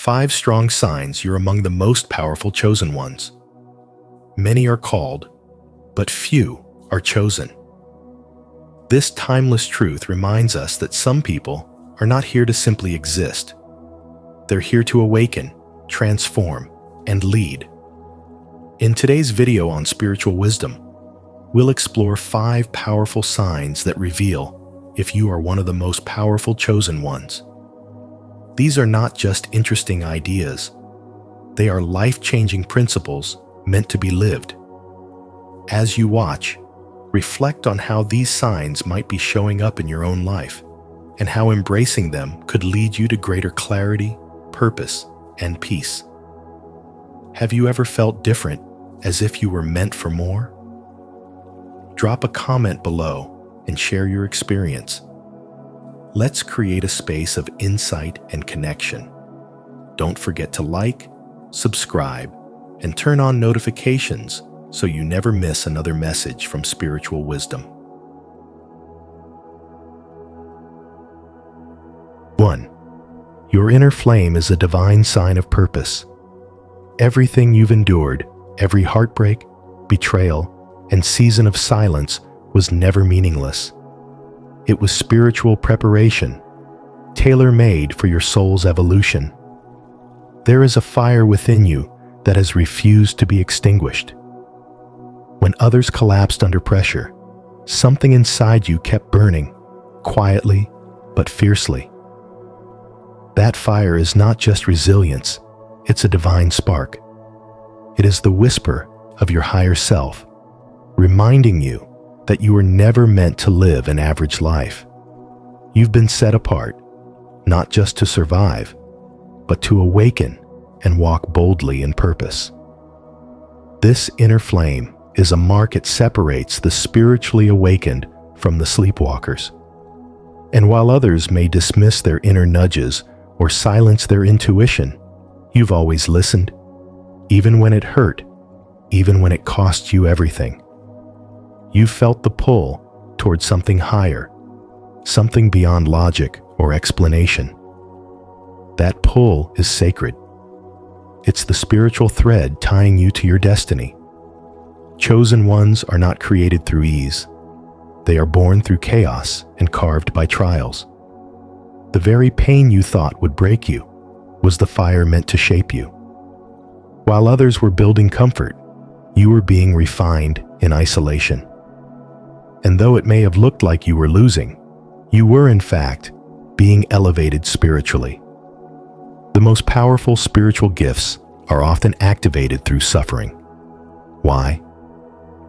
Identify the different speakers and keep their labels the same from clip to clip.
Speaker 1: 5 strong signs you're among the most powerful chosen ones. Many are called, but few are chosen. This timeless truth reminds us that some people are not here to simply exist. They're here to awaken, transform, and lead. In today's video on spiritual wisdom, we'll explore 5 powerful signs that reveal if you are one of the most powerful chosen ones. These are not just interesting ideas. They are life-changing principles meant to be lived. As you watch, reflect on how these signs might be showing up in your own life and how embracing them could lead you to greater clarity, purpose, and peace. Have you ever felt different, as if you were meant for more? Drop a comment below and share your experience. Let's create a space of insight and connection. Don't forget to like, subscribe, and turn on notifications so you never miss another message from spiritual wisdom. 1. Your inner flame is a divine sign of purpose. Everything you've endured, every heartbreak, betrayal, and season of silence was never meaningless. It was spiritual preparation, tailor-made for your soul's evolution. There is a fire within you that has refused to be extinguished. When others collapsed under pressure, something inside you kept burning, quietly but fiercely. That fire is not just resilience, it's a divine spark. It is the whisper of your higher self, reminding you that you were never meant to live an average life. You've been set apart, not just to survive, but to awaken and walk boldly in purpose. This inner flame is a mark that separates the spiritually awakened from the sleepwalkers. And while others may dismiss their inner nudges or silence their intuition, you've always listened, even when it hurt, even when it cost you everything. You felt the pull towards something higher, something beyond logic or explanation. That pull is sacred. It's the spiritual thread tying you to your destiny. Chosen ones are not created through ease. They are born through chaos and carved by trials. The very pain you thought would break you was the fire meant to shape you. While others were building comfort, you were being refined in isolation. And though it may have looked like you were losing, you were in fact being elevated spiritually. The most powerful spiritual gifts are often activated through suffering. Why?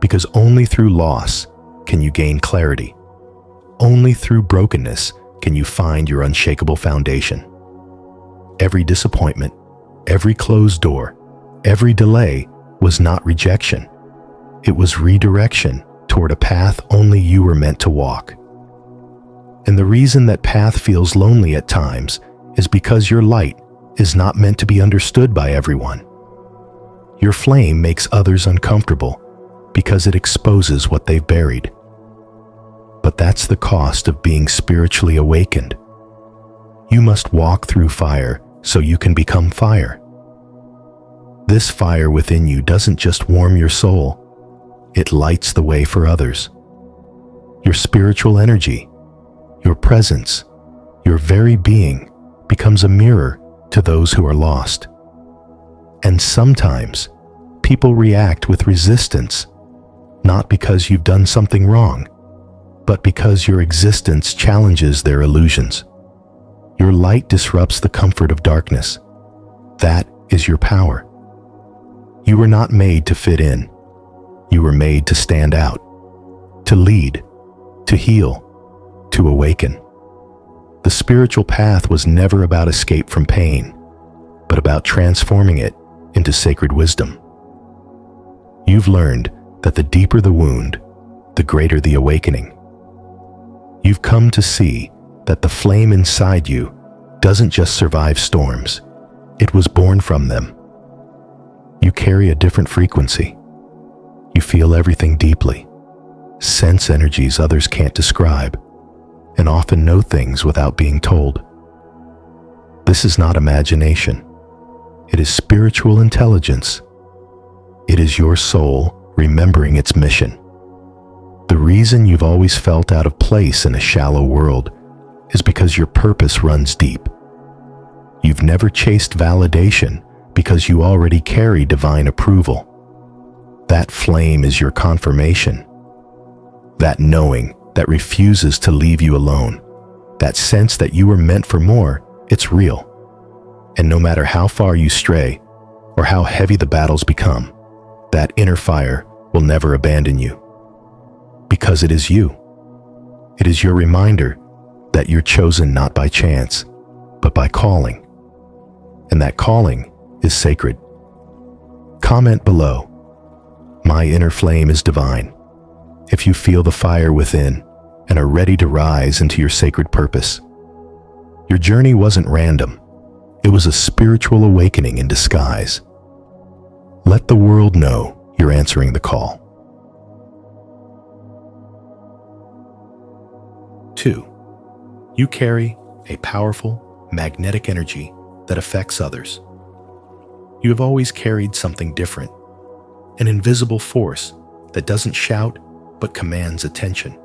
Speaker 1: Because only through loss can you gain clarity. Only through brokenness can you find your unshakable foundation. Every disappointment, every closed door, every delay was not rejection. It was redirection toward a path only you were meant to walk. And the reason that path feels lonely at times is because your light is not meant to be understood by everyone. Your flame makes others uncomfortable because it exposes what they've buried. But that's the cost of being spiritually awakened. You must walk through fire so you can become fire. This fire within you doesn't just warm your soul, it lights the way for others. Your spiritual energy, your presence, your very being becomes a mirror to those who are lost. And sometimes, people react with resistance, not because you've done something wrong, but because your existence challenges their illusions. Your light disrupts the comfort of darkness. That is your power. You were not made to fit in. You were made to stand out, to lead, to heal, to awaken. The spiritual path was never about escape from pain, but about transforming it into sacred wisdom. You've learned that the deeper the wound, the greater the awakening. You've come to see that the flame inside you doesn't just survive storms, it was born from them. You carry a different frequency. You feel everything deeply, sense energies others can't describe, and often know things without being told. This is not imagination, It is spiritual intelligence. It is your soul remembering its mission. The reason you've always felt out of place in a shallow world is because your purpose runs deep. You've never chased validation because you already carry divine approval. That flame is your confirmation. That knowing that refuses to leave you alone. That sense that you were meant for more, it's real. And no matter how far you stray or how heavy the battles become, that inner fire will never abandon you. Because it is you. It is your reminder that you're chosen not by chance, but by calling. And that calling is sacred. Comment below. My inner flame is divine. If you feel the fire within and are ready to rise into your sacred purpose. Your journey wasn't random. It was a spiritual awakening in disguise. Let the world know you're answering the call. 2. You carry a powerful, magnetic energy that affects others. You have always carried something different, an invisible force that doesn't shout but commands attention.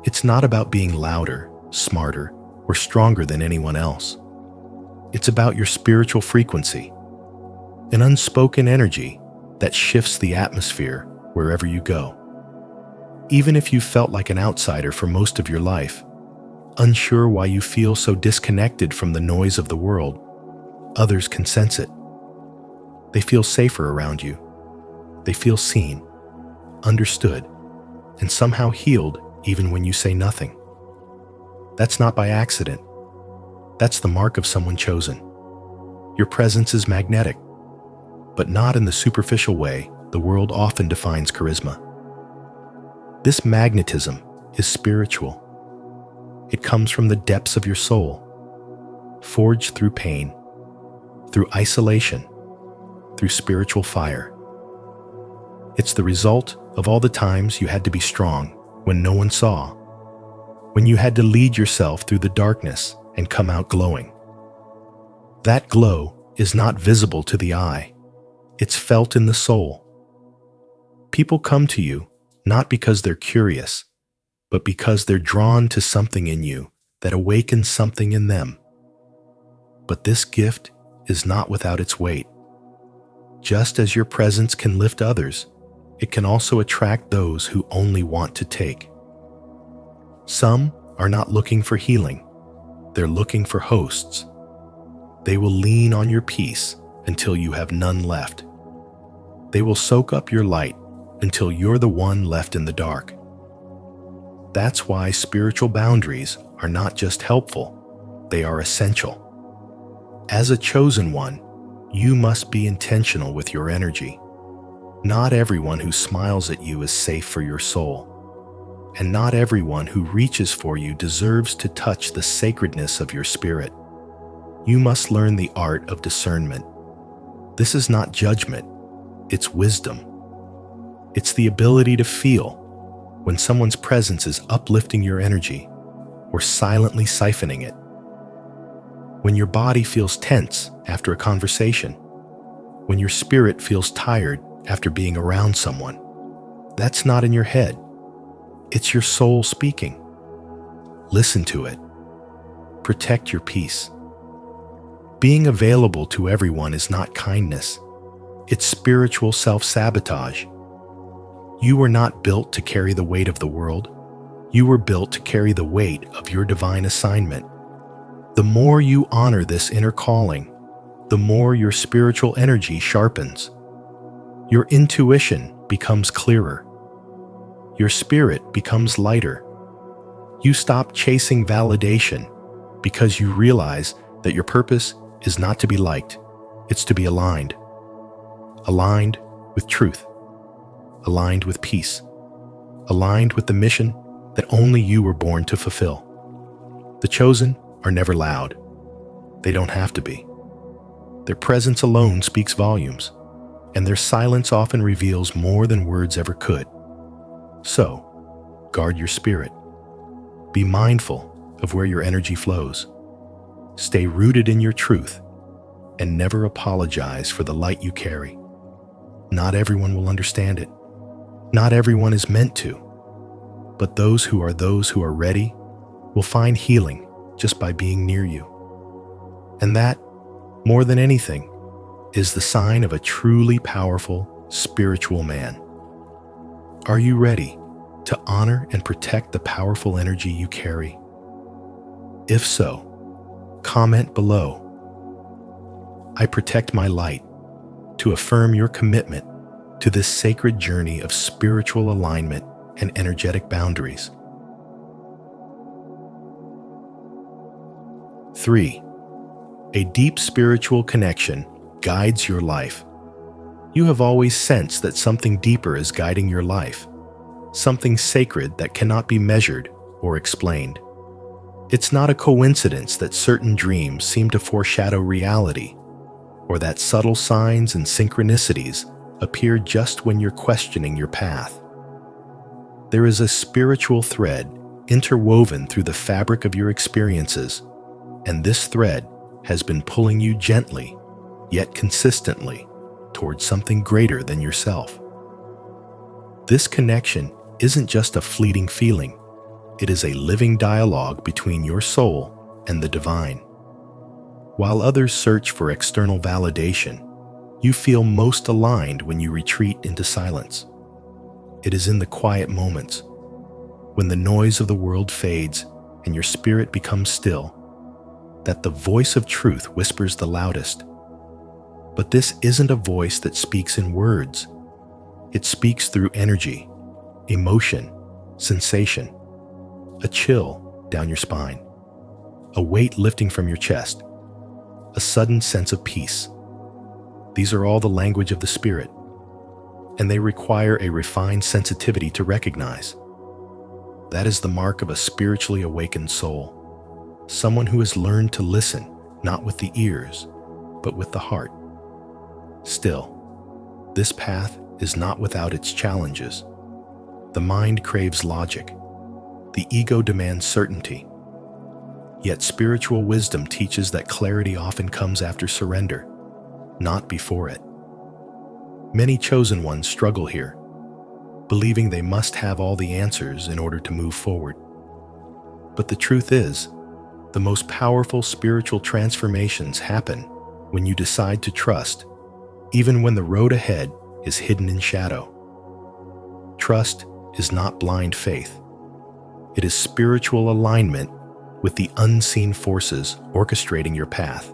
Speaker 1: It's not about being louder, smarter, or stronger than anyone else. It's about your spiritual frequency, an unspoken energy that shifts the atmosphere wherever you go. Even if you felt like an outsider for most of your life, unsure why you feel so disconnected from the noise of the world, others can sense it. They feel safer around you. They feel seen, understood, and somehow healed even when you say nothing. That's not by accident. That's the mark of someone chosen. Your presence is magnetic, but not in the superficial way the world often defines charisma. This magnetism is spiritual. It comes from the depths of your soul, forged through pain, through isolation, through spiritual fire. It's the result of all the times you had to be strong when no one saw, when you had to lead yourself through the darkness and come out glowing. That glow is not visible to the eye. It's felt in the soul. People come to you not because they're curious, but because they're drawn to something in you that awakens something in them. But this gift is not without its weight. Just as your presence can lift others, it can also attract those who only want to take. Some are not looking for healing. They're looking for hosts. They will lean on your peace until you have none left. They will soak up your light until you're the one left in the dark. That's why spiritual boundaries are not just helpful, they are essential. As a chosen one, you must be intentional with your energy. Not everyone who smiles at you is safe for your soul, and not everyone who reaches for you deserves to touch the sacredness of your spirit. You must learn the art of discernment. This is not judgment, it's wisdom. It's the ability to feel when someone's presence is uplifting your energy or silently siphoning it. When your body feels tense after a conversation, when your spirit feels tired after being around someone, that's not in your head. It's your soul speaking. Listen to it. Protect your peace. Being available to everyone is not kindness. It's spiritual self-sabotage. You were not built to carry the weight of the world. You were built to carry the weight of your divine assignment. The more you honor this inner calling, the more your spiritual energy sharpens. Your intuition becomes clearer. Your spirit becomes lighter. You stop chasing validation because you realize that your purpose is not to be liked, it's to be aligned. Aligned with truth. Aligned with peace. Aligned with the mission that only you were born to fulfill. The chosen are never loud. They don't have to be. Their presence alone speaks volumes, and their silence often reveals more than words ever could. So, guard your spirit. Be mindful of where your energy flows. Stay rooted in your truth, and never apologize for the light you carry. Not everyone will understand it. Not everyone is meant to. But those who are ready will find healing just by being near you. And that, more than anything, is the sign of a truly powerful spiritual man. Are you ready to honor and protect the powerful energy you carry? If so, comment below. I protect my light, to affirm your commitment to this sacred journey of spiritual alignment and energetic boundaries. 3. A deep spiritual connection guides your life. You have always sensed that something deeper is guiding your life, something sacred that cannot be measured or explained. It's not a coincidence that certain dreams seem to foreshadow reality, or that subtle signs and synchronicities appear just when you're questioning your path. There is a spiritual thread interwoven through the fabric of your experiences, and this thread has been pulling you gently, yet consistently, towards something greater than yourself. This connection isn't just a fleeting feeling. It is a living dialogue between your soul and the divine. While others search for external validation, you feel most aligned when you retreat into silence. It is in the quiet moments, when the noise of the world fades and your spirit becomes still, that the voice of truth whispers the loudest. But this isn't a voice that speaks in words. It speaks through energy, emotion, sensation, a chill down your spine, a weight lifting from your chest, a sudden sense of peace. These are all the language of the spirit, and they require a refined sensitivity to recognize. That is the mark of a spiritually awakened soul, someone who has learned to listen, not with the ears, but with the heart. Still, this path is not without its challenges. The mind craves logic. The ego demands certainty. Yet spiritual wisdom teaches that clarity often comes after surrender, not before it. Many chosen ones struggle here, believing they must have all the answers in order to move forward. But the truth is, the most powerful spiritual transformations happen when you decide to trust, even when the road ahead is hidden in shadow. Trust is not blind faith. It is spiritual alignment with the unseen forces orchestrating your path.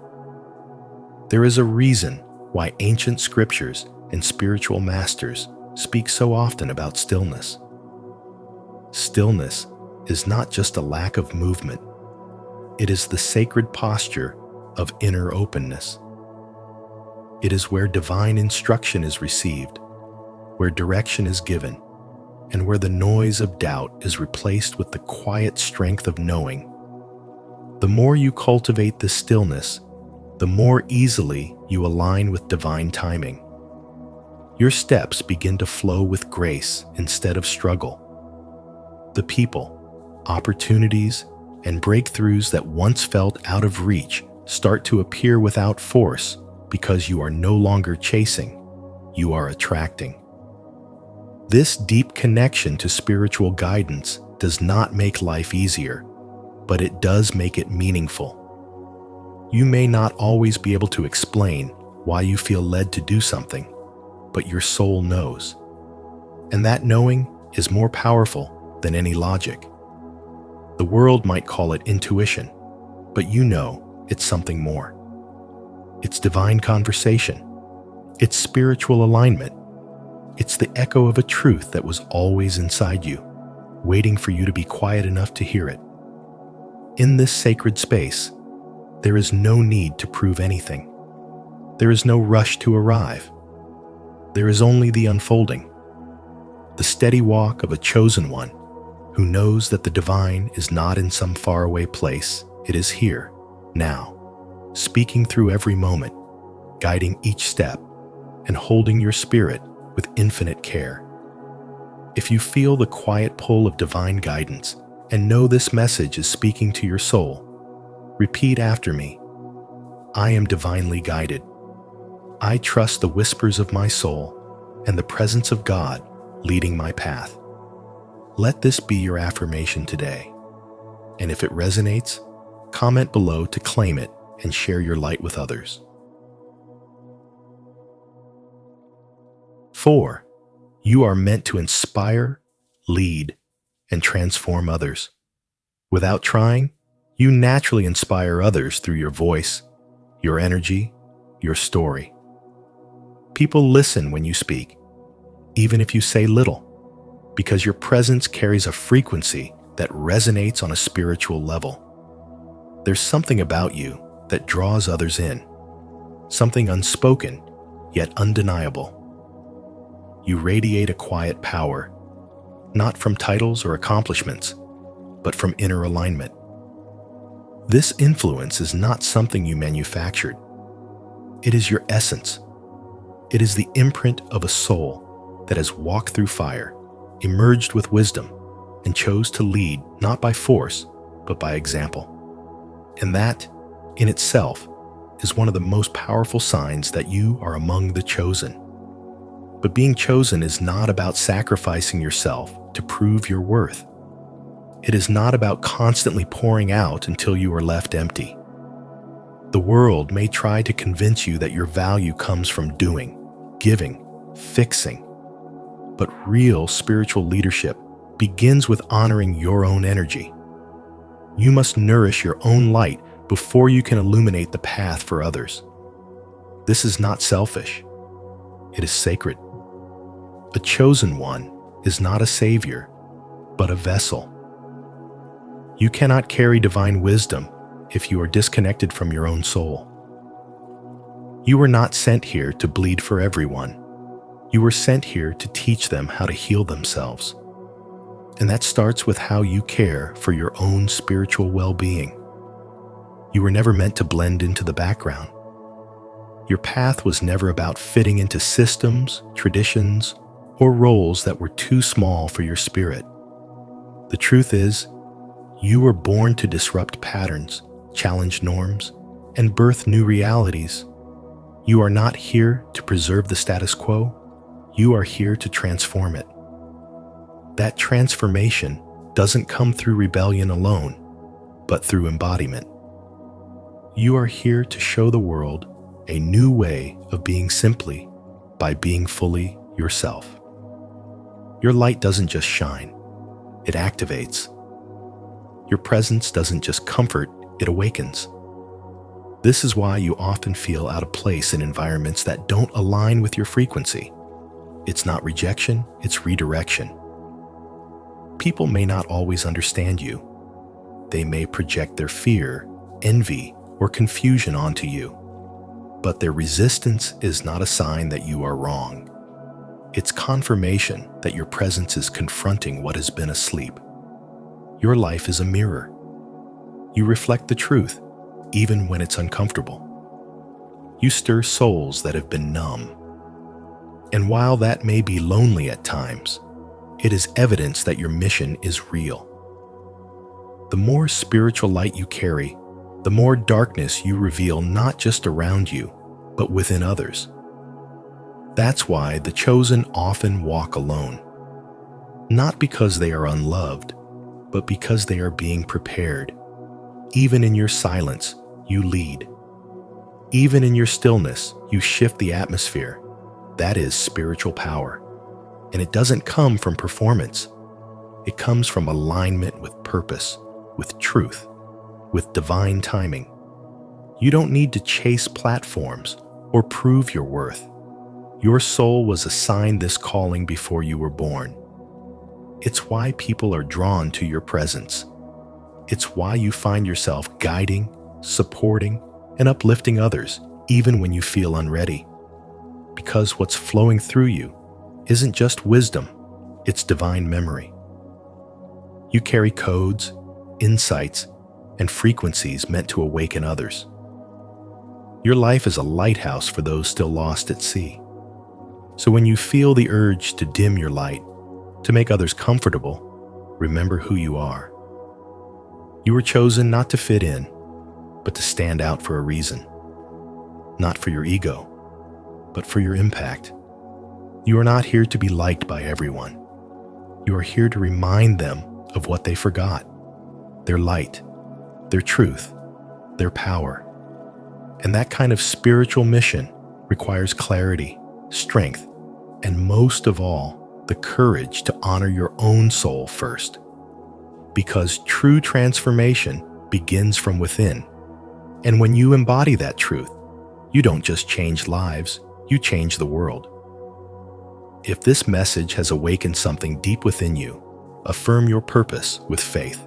Speaker 1: There is a reason why ancient scriptures and spiritual masters speak so often about stillness. Stillness is not just a lack of movement. It is the sacred posture of inner openness. It is where divine instruction is received, where direction is given, and where the noise of doubt is replaced with the quiet strength of knowing. The more you cultivate this stillness, the more easily you align with divine timing. Your steps begin to flow with grace instead of struggle. The people, opportunities, and breakthroughs that once felt out of reach start to appear without force because you are no longer chasing, you are attracting. This deep connection to spiritual guidance does not make life easier, but it does make it meaningful. You may not always be able to explain why you feel led to do something, but your soul knows. And that knowing is more powerful than any logic. The world might call it intuition, but you know it's something more. It's divine conversation. It's spiritual alignment. It's the echo of a truth that was always inside you, waiting for you to be quiet enough to hear it. In this sacred space, there is no need to prove anything. There is no rush to arrive. There is only the unfolding, the steady walk of a chosen one who knows that the divine is not in some faraway place. It is here, now, speaking through every moment, guiding each step, and holding your spirit with infinite care. If you feel the quiet pull of divine guidance and know this message is speaking to your soul, repeat after me. I am divinely guided. I trust the whispers of my soul and the presence of God leading my path. Let this be your affirmation today. And if it resonates, comment below to claim it and share your light with others. 4. You are meant to inspire, lead, and transform others. Without trying, you naturally inspire others through your voice, your energy, your story. People listen when you speak, even if you say little, because your presence carries a frequency that resonates on a spiritual level. There's something about you that draws others in, something unspoken yet undeniable. You radiate a quiet power, not from titles or accomplishments, but from inner alignment. This influence is not something you manufactured. It is your essence. It is the imprint of a soul that has walked through fire, emerged with wisdom, and chose to lead not by force, but by example. And that, in itself, is one of the most powerful signs that you are among the chosen. But being chosen is not about sacrificing yourself to prove your worth. It is not about constantly pouring out until you are left empty. The world may try to convince you that your value comes from doing, giving, fixing. But real spiritual leadership begins with honoring your own energy. You must nourish your own light before you can illuminate the path for others. This is not selfish. It is sacred. A chosen one is not a savior, but a vessel. You cannot carry divine wisdom if you are disconnected from your own soul. You were not sent here to bleed for everyone. You were sent here to teach them how to heal themselves. And that starts with how you care for your own spiritual well-being. You were never meant to blend into the background. Your path was never about fitting into systems, traditions, or roles that were too small for your spirit. The truth is, you were born to disrupt patterns, challenge norms, and birth new realities. You are not here to preserve the status quo. You are here to transform it. That transformation doesn't come through rebellion alone, but through embodiment. You are here to show the world a new way of being simply by being fully yourself. Your light doesn't just shine, it activates. Your presence doesn't just comfort, it awakens. This is why you often feel out of place in environments that don't align with your frequency. It's not rejection, it's redirection. People may not always understand you. They may project their fear, envy, or confusion onto you. But their resistance is not a sign that you are wrong. It's confirmation that your presence is confronting what has been asleep. Your life is a mirror. You reflect the truth, even when it's uncomfortable. You stir souls that have been numb. And while that may be lonely at times, it is evidence that your mission is real. The more spiritual light you carry, the more darkness you reveal not just around you, but within others. That's why the chosen often walk alone. Not because they are unloved, but because they are being prepared. Even in your silence, you lead. Even in your stillness, you shift the atmosphere. That is spiritual power. And it doesn't come from performance. It comes from alignment with purpose, with truth, with divine timing. You don't need to chase platforms or prove your worth. Your soul was assigned this calling before you were born. It's why people are drawn to your presence. It's why you find yourself guiding, supporting, and uplifting others, even when you feel unready. Because what's flowing through you isn't just wisdom, it's divine memory. You carry codes, insights, and frequencies meant to awaken others. Your life is a lighthouse for those still lost at sea. So when you feel the urge to dim your light, to make others comfortable, remember who you are. You were chosen not to fit in, but to stand out for a reason. not for your ego, but for your impact. You are not here to be liked by everyone. You are here to remind them of what they forgot: their light, their truth, their power. And that kind of spiritual mission requires clarity, strength, and most of all, the courage to honor your own soul first. Because true transformation begins from within. And when you embody that truth, you don't just change lives, you change the world. If this message has awakened something deep within you, affirm your purpose with faith.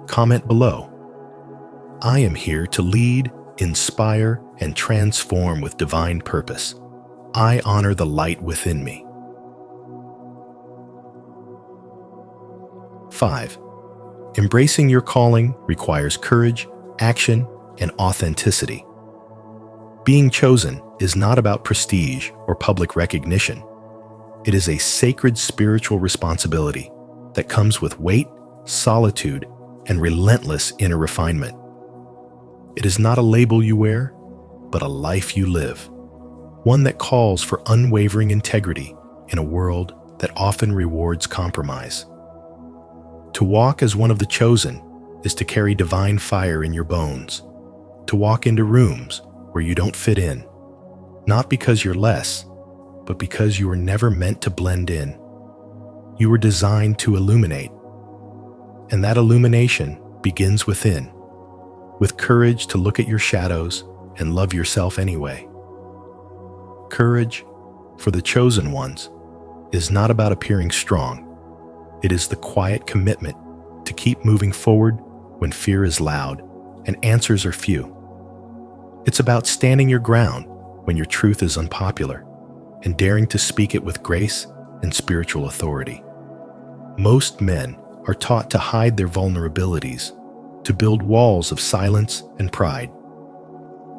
Speaker 1: Comment below. I am here to lead, inspire, and transform with divine purpose. I honor the light within me. 5. Embracing your calling requires courage, action, and authenticity. Being chosen is not about prestige or public recognition. It is a sacred spiritual responsibility that comes with weight, solitude, and relentless inner refinement. It is not a label you wear, but a life you live, one that calls for unwavering integrity in a world that often rewards compromise. To walk as one of the chosen is to carry divine fire in your bones, to walk into rooms where you don't fit in, not because you're less, but because you were never meant to blend in. You were designed to illuminate, and that illumination begins within, with courage to look at your shadows and love yourself anyway. Courage, for the chosen ones, is not about appearing strong. It is the quiet commitment to keep moving forward when fear is loud and answers are few. It's about standing your ground when your truth is unpopular and daring to speak it with grace and spiritual authority. Most men are taught to hide their vulnerabilities, to build walls of silence and pride.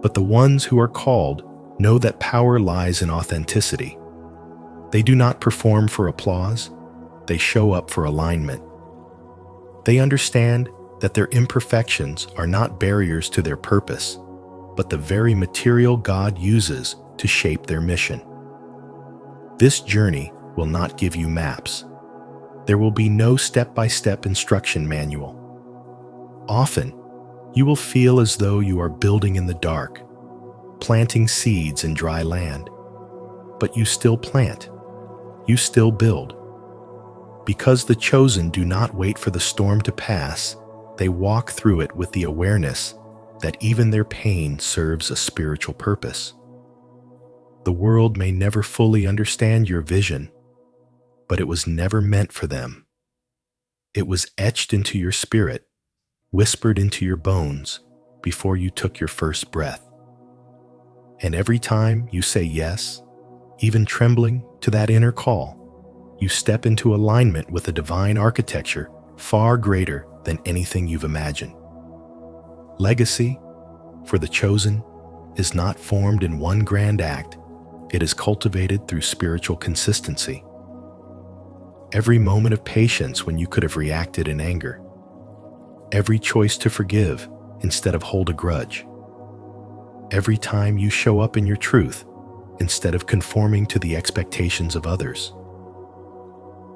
Speaker 1: But the ones who are called know that power lies in authenticity. They do not perform for applause, they show up for alignment. They understand that their imperfections are not barriers to their purpose, but the very material God uses to shape their mission. This journey will not give you maps. There will be no step-by-step instruction manual. Often, you will feel as though you are building in the dark, planting seeds in dry land. But you still plant. You still build. Because the chosen do not wait for the storm to pass, they walk through it with the awareness that even their pain serves a spiritual purpose. The world may never fully understand your vision, but it was never meant for them. It was etched into your spirit, whispered into your bones before you took your first breath. And every time you say yes, even trembling to that inner call, you step into alignment with a divine architecture far greater than anything you've imagined. Legacy, for the chosen, is not formed in one grand act. It is cultivated through spiritual consistency. Every moment of patience when you could have reacted in anger. Every choice to forgive instead of hold a grudge. Every time you show up in your truth instead of conforming to the expectations of others.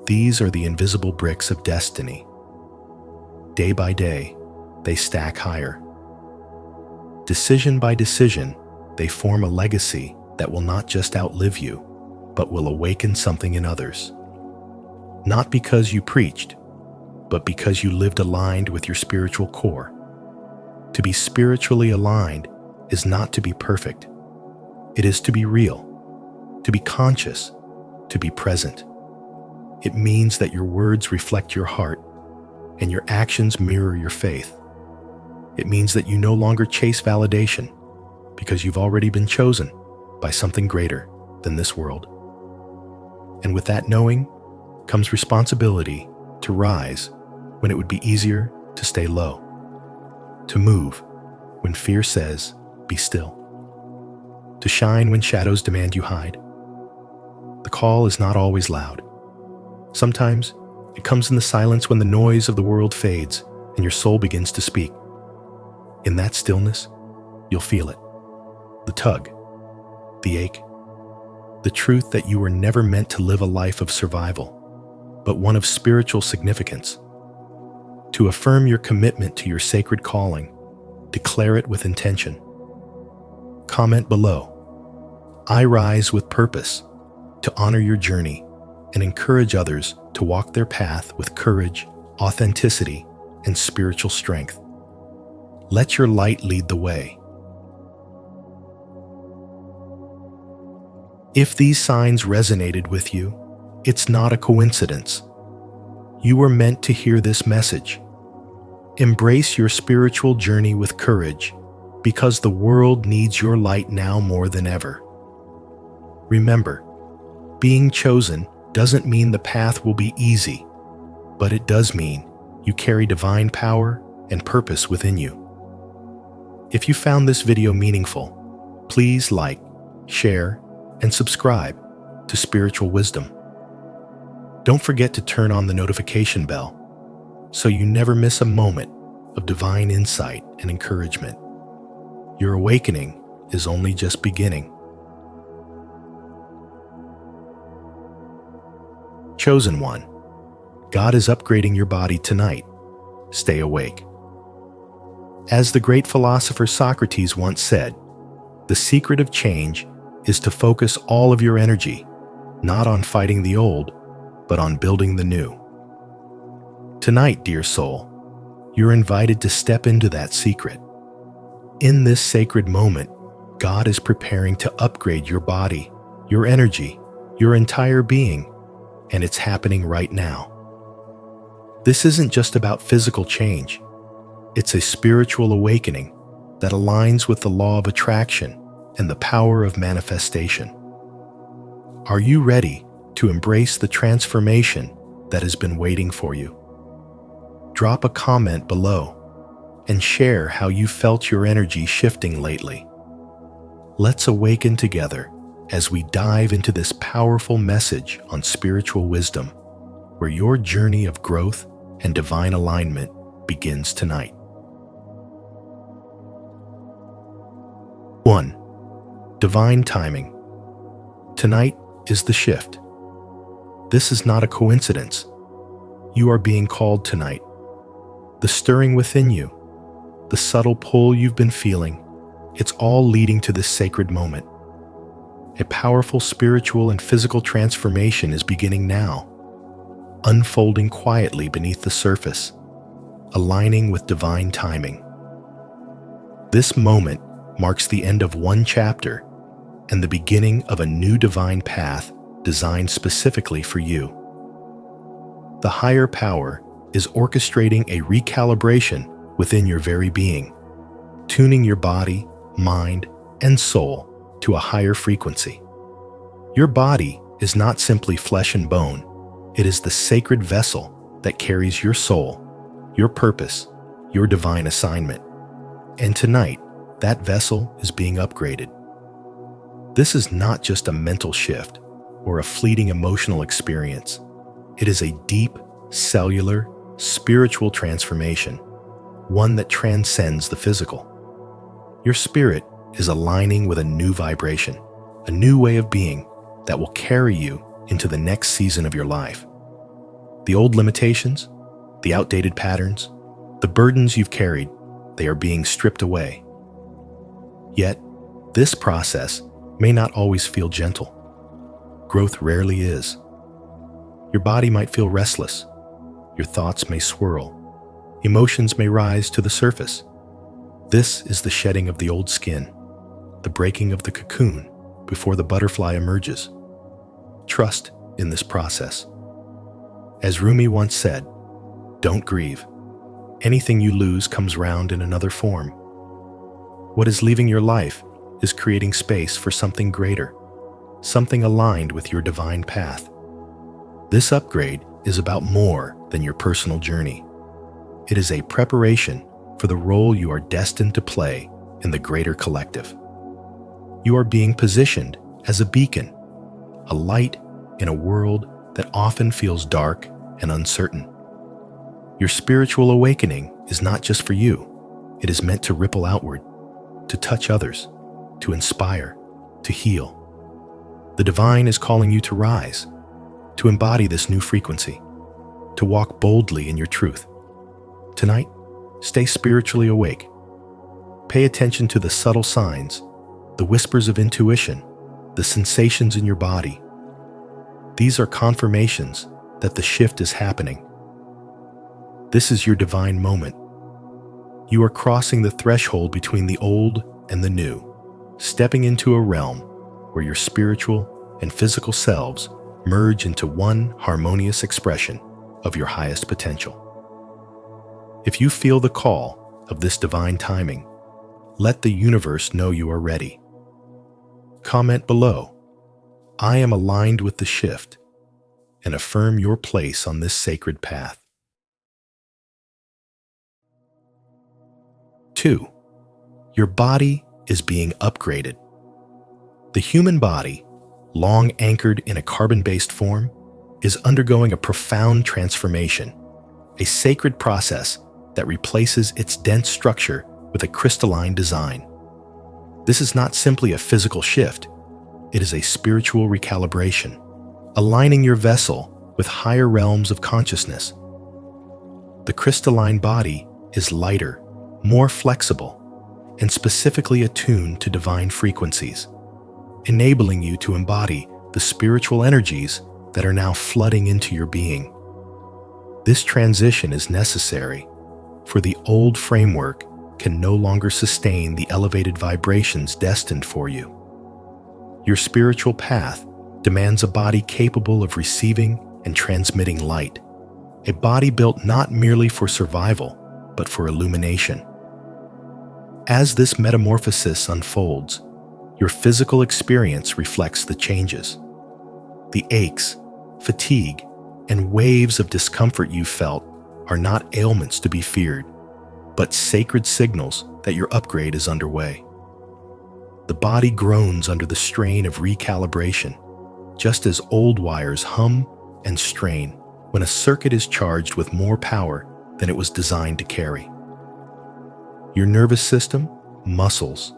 Speaker 1: These are the invisible bricks of destiny. Day by day, they stack higher. Decision by decision, they form a legacy that will not just outlive you, but will awaken something in others. Not because you preached, but because you lived aligned with your spiritual core. To be spiritually aligned is not to be perfect. It is to be real, to be conscious, to be present. It means that your words reflect your heart and your actions mirror your faith. It means that you no longer chase validation because you've already been chosen by something greater than this world. And with that knowing comes responsibility to rise when it would be easier to stay low, to move when fear says, be still, to shine when shadows demand you hide. The call is not always loud. Sometimes it comes in the silence when the noise of the world fades and your soul begins to speak. In that stillness, you'll feel it. the tug, the ache, the truth that you were never meant to live a life of survival, but one of spiritual significance. To affirm your commitment to your sacred calling, declare it with intention. Comment below, "I rise with purpose," to honor your journey and encourage others to walk their path with courage, authenticity, and spiritual strength. Let your light lead the way. If these signs resonated with you, it's not a coincidence. You were meant to hear this message. Embrace your spiritual journey with courage, because the world needs your light now more than ever. Remember, being chosen doesn't mean the path will be easy, but it does mean you carry divine power and purpose within you. If you found this video meaningful, please like, share, and subscribe to Spiritual Wisdom. Don't forget to turn on the notification bell so you never miss a moment of divine insight and encouragement. Your awakening is only just beginning. Chosen one, God is upgrading your body tonight. Stay awake. As the great philosopher Socrates once said, the secret of change is to focus all of your energy, not on fighting the old, but on building the new. Tonight, dear soul, you're invited to step into that secret. In this sacred moment, God is preparing to upgrade your body, your energy, your entire being, and it's happening right now. This isn't just about physical change. It's a spiritual awakening that aligns with the law of attraction and the power of manifestation. Are you ready to embrace the transformation that has been waiting for you? Drop a comment below and share how you felt your energy shifting lately. Let's awaken together as we dive into this powerful message on spiritual wisdom, where your journey of growth and divine alignment begins tonight. 1. Divine timing. Tonight is the shift. This is not a coincidence. You are being called tonight. The stirring within you, the subtle pull you've been feeling, it's all leading to this sacred moment. A powerful spiritual and physical transformation is beginning now, unfolding quietly beneath the surface, aligning with divine timing. This moment marks the end of one chapter and the beginning of a new divine path designed specifically for you. The higher power is orchestrating a recalibration within your very being, tuning your body, mind, and soul to a higher frequency. Your body is not simply flesh and bone. It is the sacred vessel that carries your soul, your purpose, your divine assignment. And tonight, that vessel is being upgraded. This is not just a mental shift or a fleeting emotional experience. It is a deep, cellular, spiritual transformation, one that transcends the physical. Your spirit is aligning with a new vibration, a new way of being that will carry you into the next season of your life. The old limitations, the outdated patterns, the burdens you've carried, they are being stripped away. Yet, this process may not always feel gentle. Growth rarely is. Your body might feel restless. Your thoughts may swirl. Emotions may rise to the surface. This is the shedding of the old skin, the breaking of the cocoon before the butterfly emerges. Trust in this process. As Rumi once said, "Don't grieve. Anything you lose comes round in another form." What is leaving your life is creating space for something greater, something aligned with your divine path. This upgrade is about more than your personal journey. It is a preparation for the role you are destined to play in the greater collective. You are being positioned as a beacon, a light in a world that often feels dark and uncertain. Your spiritual awakening is not just for you. It is meant to ripple outward, to touch others, to inspire, to heal. The divine is calling you to rise, to embody this new frequency, to walk boldly in your truth. Tonight, stay spiritually awake. Pay attention to the subtle signs, the whispers of intuition, the sensations in your body. These are confirmations that the shift is happening. This is your divine moment. You are crossing the threshold between the old and the new, stepping into a realm where your spiritual and physical selves merge into one harmonious expression of your highest potential. If you feel the call of this divine timing, let the universe know you are ready. Comment below, "I am aligned with the shift," and affirm your place on this sacred path. 2. Your body is being upgraded. The human body, long anchored in a carbon-based form, is undergoing a profound transformation, a sacred process that replaces its dense structure with a crystalline design. This is not simply a physical shift, it is a spiritual recalibration, aligning your vessel with higher realms of consciousness. The crystalline body is lighter, more flexible, and specifically attuned to divine frequencies, enabling you to embody the spiritual energies that are now flooding into your being. This transition is necessary, for the old framework can no longer sustain the elevated vibrations destined for you. Your spiritual path demands a body capable of receiving and transmitting light, a body built not merely for survival, but for illumination. As this metamorphosis unfolds, your physical experience reflects the changes. The aches, fatigue, and waves of discomfort you felt are not ailments to be feared, but sacred signals that your upgrade is underway. The body groans under the strain of recalibration, just as old wires hum and strain when a circuit is charged with more power than it was designed to carry. Your nervous system, muscles,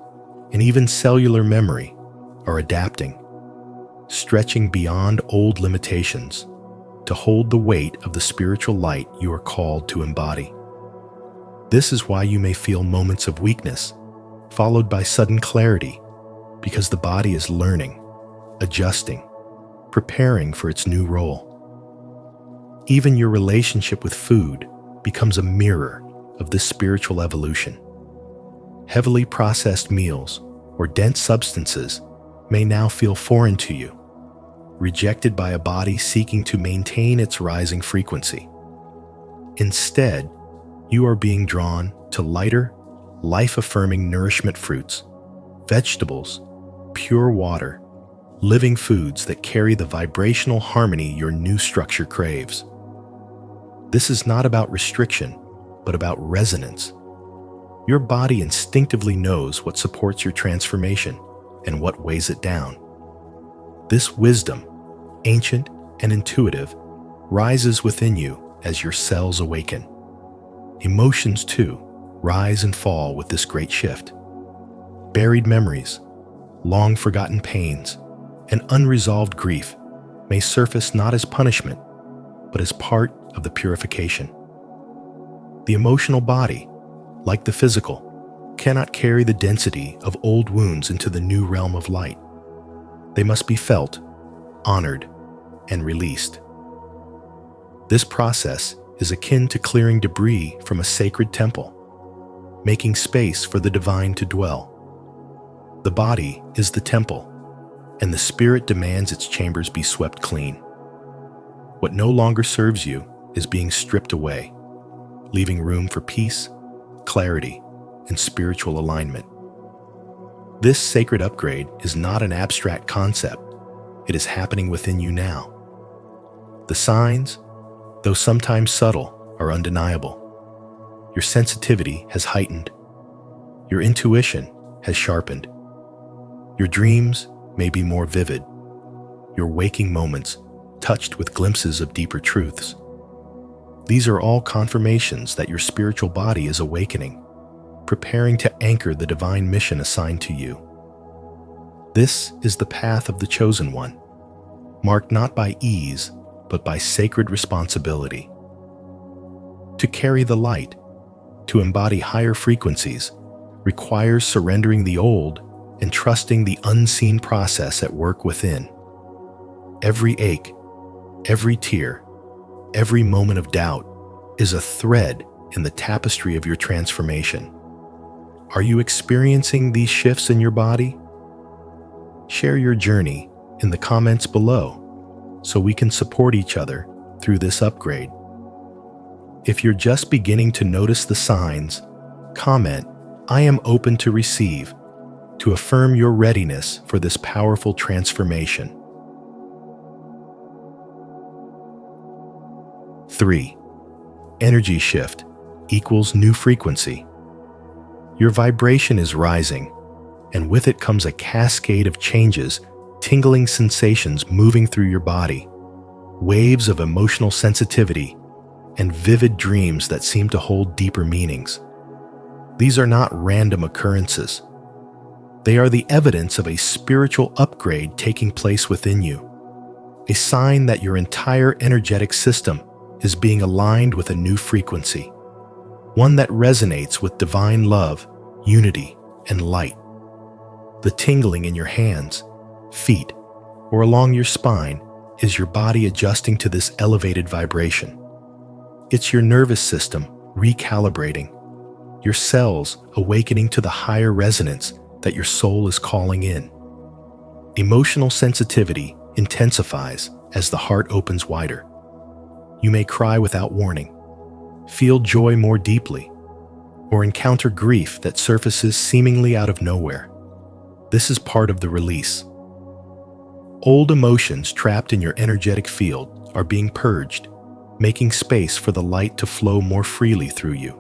Speaker 1: and even cellular memory are adapting, stretching beyond old limitations to hold the weight of the spiritual light you are called to embody. This is why you may feel moments of weakness, followed by sudden clarity, because the body is learning, adjusting, preparing for its new role. Even your relationship with food becomes a mirror of this spiritual evolution. Heavily processed meals or dense substances may now feel foreign to you, rejected by a body seeking to maintain its rising frequency. Instead, you are being drawn to lighter, life-affirming nourishment fruits, vegetables, pure water, living foods that carry the vibrational harmony your new structure craves. This is not about restriction, but about resonance. Your body instinctively knows what supports your transformation and what weighs it down. This wisdom, ancient and intuitive, rises within you as your cells awaken. Emotions, too, rise and fall with this great shift. Buried memories, long-forgotten pains, and unresolved grief may surface not as punishment, but as part of the purification. The emotional body, like the physical, cannot carry the density of old wounds into the new realm of light. They must be felt, honored, and released. This process is akin to clearing debris from a sacred temple, making space for the divine to dwell. The body is the temple, and the spirit demands its chambers be swept clean. What no longer serves you is being stripped away, leaving room for peace, clarity, and spiritual alignment. This sacred upgrade is not an abstract concept. It is happening within you now. The signs, though sometimes subtle, are undeniable. Your sensitivity has heightened. Your intuition has sharpened. Your dreams may be more vivid. Your waking moments touched with glimpses of deeper truths. These are all confirmations that your spiritual body is awakening, preparing to anchor the divine mission assigned to you. This is the path of the chosen one, marked not by ease, but by sacred responsibility. To carry the light, to embody higher frequencies, requires surrendering the old and trusting the unseen process at work within. Every ache, every tear, every moment of doubt is a thread in the tapestry of your transformation. Are you experiencing these shifts in your body? Share your journey in the comments below so we can support each other through this upgrade. If you're just beginning to notice the signs, comment, "I am open to receive," to affirm your readiness for this powerful transformation. 3. Energy shift equals new frequency. Your vibration is rising, and with it comes a cascade of changes, tingling sensations moving through your body, waves of emotional sensitivity, and vivid dreams that seem to hold deeper meanings. These are not random occurrences. They are the evidence of a spiritual upgrade taking place within you, a sign that your entire energetic system is being aligned with a new frequency, one that resonates with divine love, unity, and light. The tingling in your hands, feet, or along your spine is your body adjusting to this elevated vibration. It's your nervous system recalibrating, your cells awakening to the higher resonance that your soul is calling in. Emotional sensitivity intensifies as the heart opens wider. You may cry without warning, feel joy more deeply, or encounter grief that surfaces seemingly out of nowhere. This is part of the release. Old emotions trapped in your energetic field are being purged, making space for the light to flow more freely through you.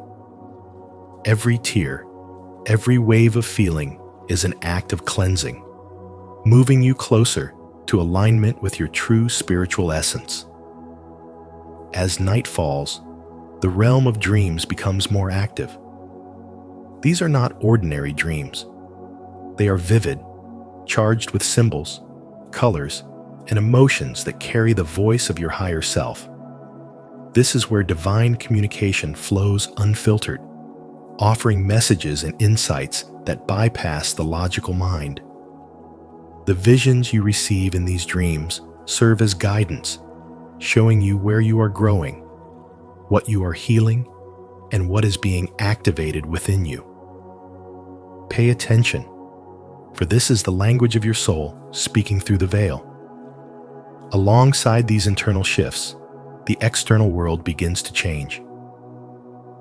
Speaker 1: Every tear, every wave of feeling is an act of cleansing, moving you closer to alignment with your true spiritual essence. As night falls, the realm of dreams becomes more active. These are not ordinary dreams. They are vivid, charged with symbols, colors, and emotions that carry the voice of your higher self. This is where divine communication flows unfiltered, offering messages and insights that bypass the logical mind. The visions you receive in these dreams serve as guidance, showing you where you are growing, what you are healing, and what is being activated within you. Pay attention, for this is the language of your soul speaking through the veil. Alongside these internal shifts, the external world begins to change.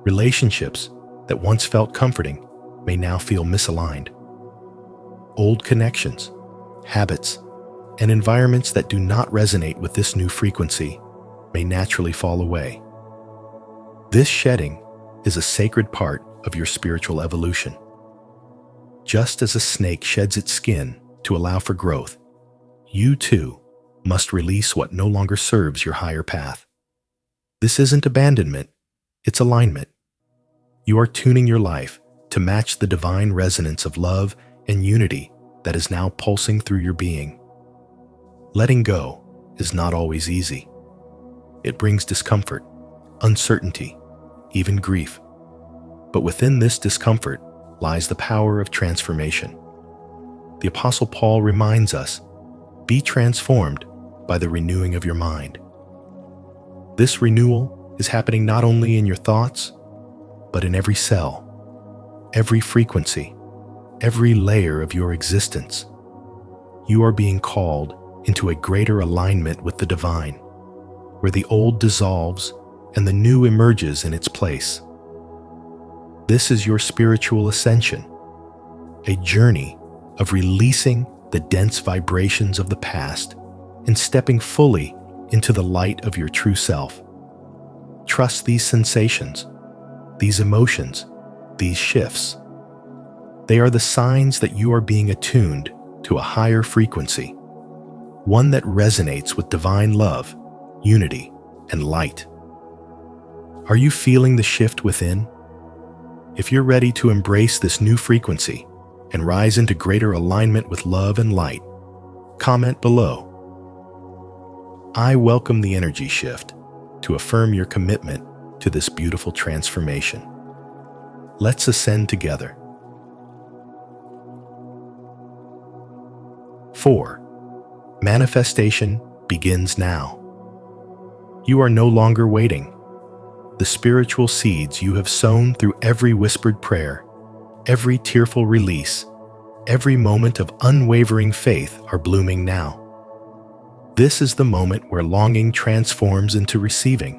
Speaker 1: Relationships that once felt comforting may now feel misaligned. Old connections, habits, and environments that do not resonate with this new frequency may naturally fall away. This shedding is a sacred part of your spiritual evolution. Just as a snake sheds its skin to allow for growth, you too must release what no longer serves your higher path. This isn't abandonment, it's alignment. You are tuning your life to match the divine resonance of love and unity that is now pulsing through your being. Letting go is not always easy. It brings discomfort, uncertainty, even grief. But within this discomfort lies the power of transformation. The Apostle Paul reminds us, "Be transformed by the renewing of your mind." This renewal is happening not only in your thoughts, but in every cell, every frequency, every layer of your existence. You are being called into a greater alignment with the divine, where the old dissolves and the new emerges in its place. This is your spiritual ascension, a journey of releasing the dense vibrations of the past and stepping fully into the light of your true self. Trust these sensations, these emotions, these shifts. They are the signs that you are being attuned to a higher frequency, one that resonates with divine love, unity, and light. Are you feeling the shift within? If you're ready to embrace this new frequency, and rise into greater alignment with love and light. Comment below. I welcome the energy shift to affirm your commitment to this beautiful transformation. Let's ascend together. 4. Manifestation begins now. You are no longer waiting. The spiritual seeds you have sown through every whispered prayer, every tearful release, every moment of unwavering faith are blooming now. This is the moment where longing transforms into receiving,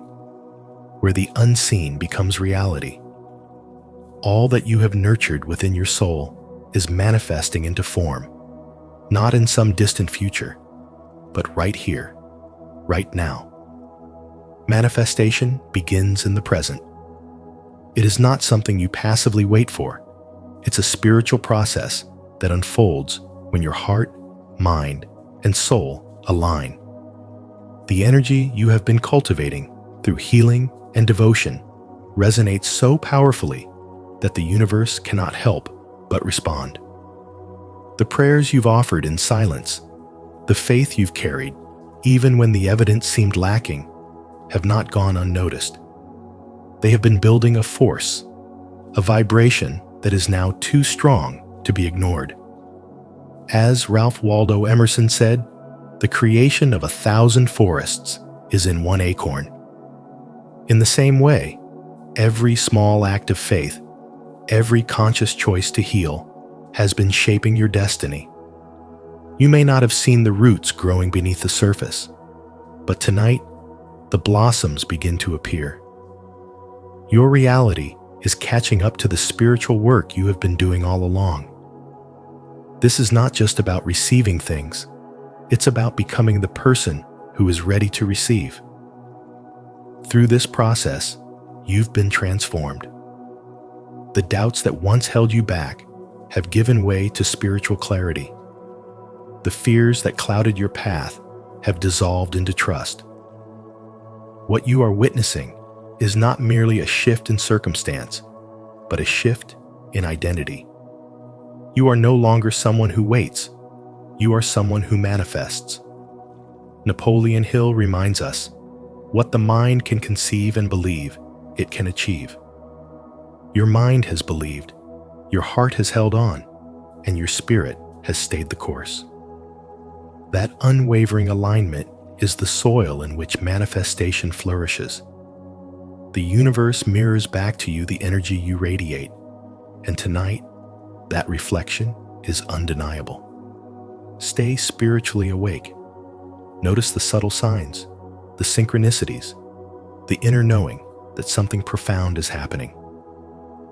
Speaker 1: where the unseen becomes reality. All that you have nurtured within your soul is manifesting into form, not in some distant future, but right here, right now. Manifestation begins in the present. It is not something you passively wait for. It's a spiritual process that unfolds when your heart, mind, and soul align. The energy you have been cultivating through healing and devotion resonates so powerfully that the universe cannot help but respond. The prayers you've offered in silence, the faith you've carried, even when the evidence seemed lacking, have not gone unnoticed. They have been building a force, a vibration that is now too strong to be ignored. As Ralph Waldo Emerson said, the creation of 1,000 forests is in one acorn. In the same way, every small act of faith, every conscious choice to heal, has been shaping your destiny. You may not have seen the roots growing beneath the surface, but tonight, the blossoms begin to appear. Your reality is catching up to the spiritual work you have been doing all along. This is not just about receiving things, it's about becoming the person who is ready to receive. Through this process, you've been transformed. The doubts that once held you back have given way to spiritual clarity. The fears that clouded your path have dissolved into trust. What you are witnessing is not merely a shift in circumstance, but a shift in identity. You are no longer someone who waits. You are someone who manifests. Napoleon Hill reminds us, what the mind can conceive and believe, it can achieve. Your mind has believed, your heart has held on, and your spirit has stayed the course. That unwavering alignment is the soil in which manifestation flourishes. The universe mirrors back to you the energy you radiate, and tonight, that reflection is undeniable. Stay spiritually awake. Notice the subtle signs, the synchronicities, the inner knowing that something profound is happening.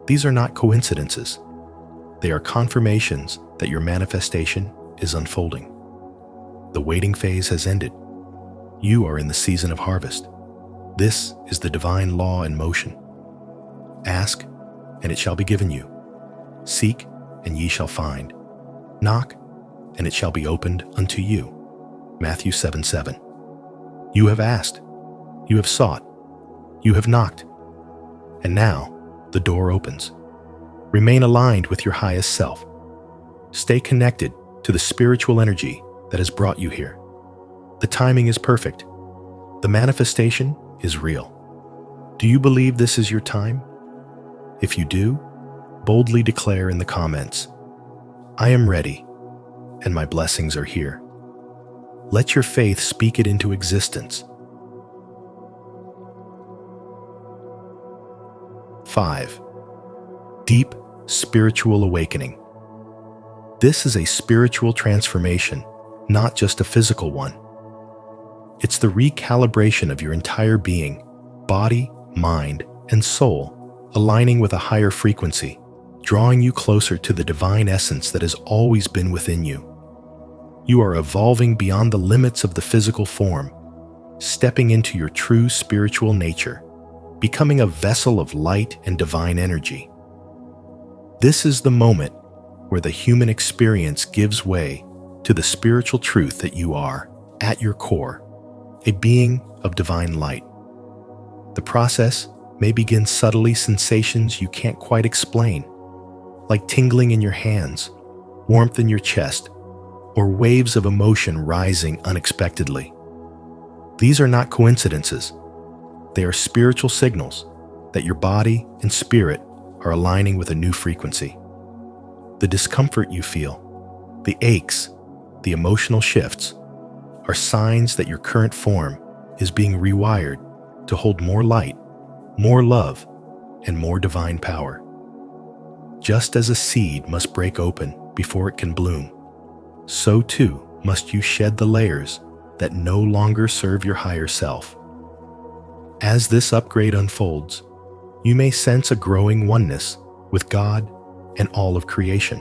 Speaker 1: These are not coincidences. They are confirmations that your manifestation is unfolding. The waiting phase has ended. You are in the season of harvest. This is the divine law in motion. Ask, and it shall be given you. Seek, and ye shall find. Knock, and it shall be opened unto you. Matthew 7:7. You have asked, you have sought, you have knocked, and now the door opens. Remain aligned with your highest self. Stay connected to the spiritual energy that has brought you here. The timing is perfect. The manifestation is real. Do you believe this is your time? If you do, boldly declare in the comments, I am ready, and my blessings are here. Let your faith speak it into existence. 5. Deep spiritual awakening. This is a spiritual transformation, not just a physical one. It's the recalibration of your entire being, body, mind, and soul, aligning with a higher frequency, drawing you closer to the divine essence that has always been within you. You are evolving beyond the limits of the physical form, stepping into your true spiritual nature, becoming a vessel of light and divine energy. This is the moment where the human experience gives way to the spiritual truth that you are, at your core, a being of divine light. The process may begin subtly sensations you can't quite explain, like tingling in your hands warmth in your chest, or waves of emotion rising unexpectedly. These are not coincidences. They are spiritual signals that your body and spirit are aligning with a new frequency. The discomfort you feel, the aches, the emotional shifts, are signs that your current form is being rewired to hold more light, more love, and more divine power. Just as a seed must break open before it can bloom, so too must you shed the layers that no longer serve your higher self. As this upgrade unfolds, you may sense a growing oneness with God and all of creation.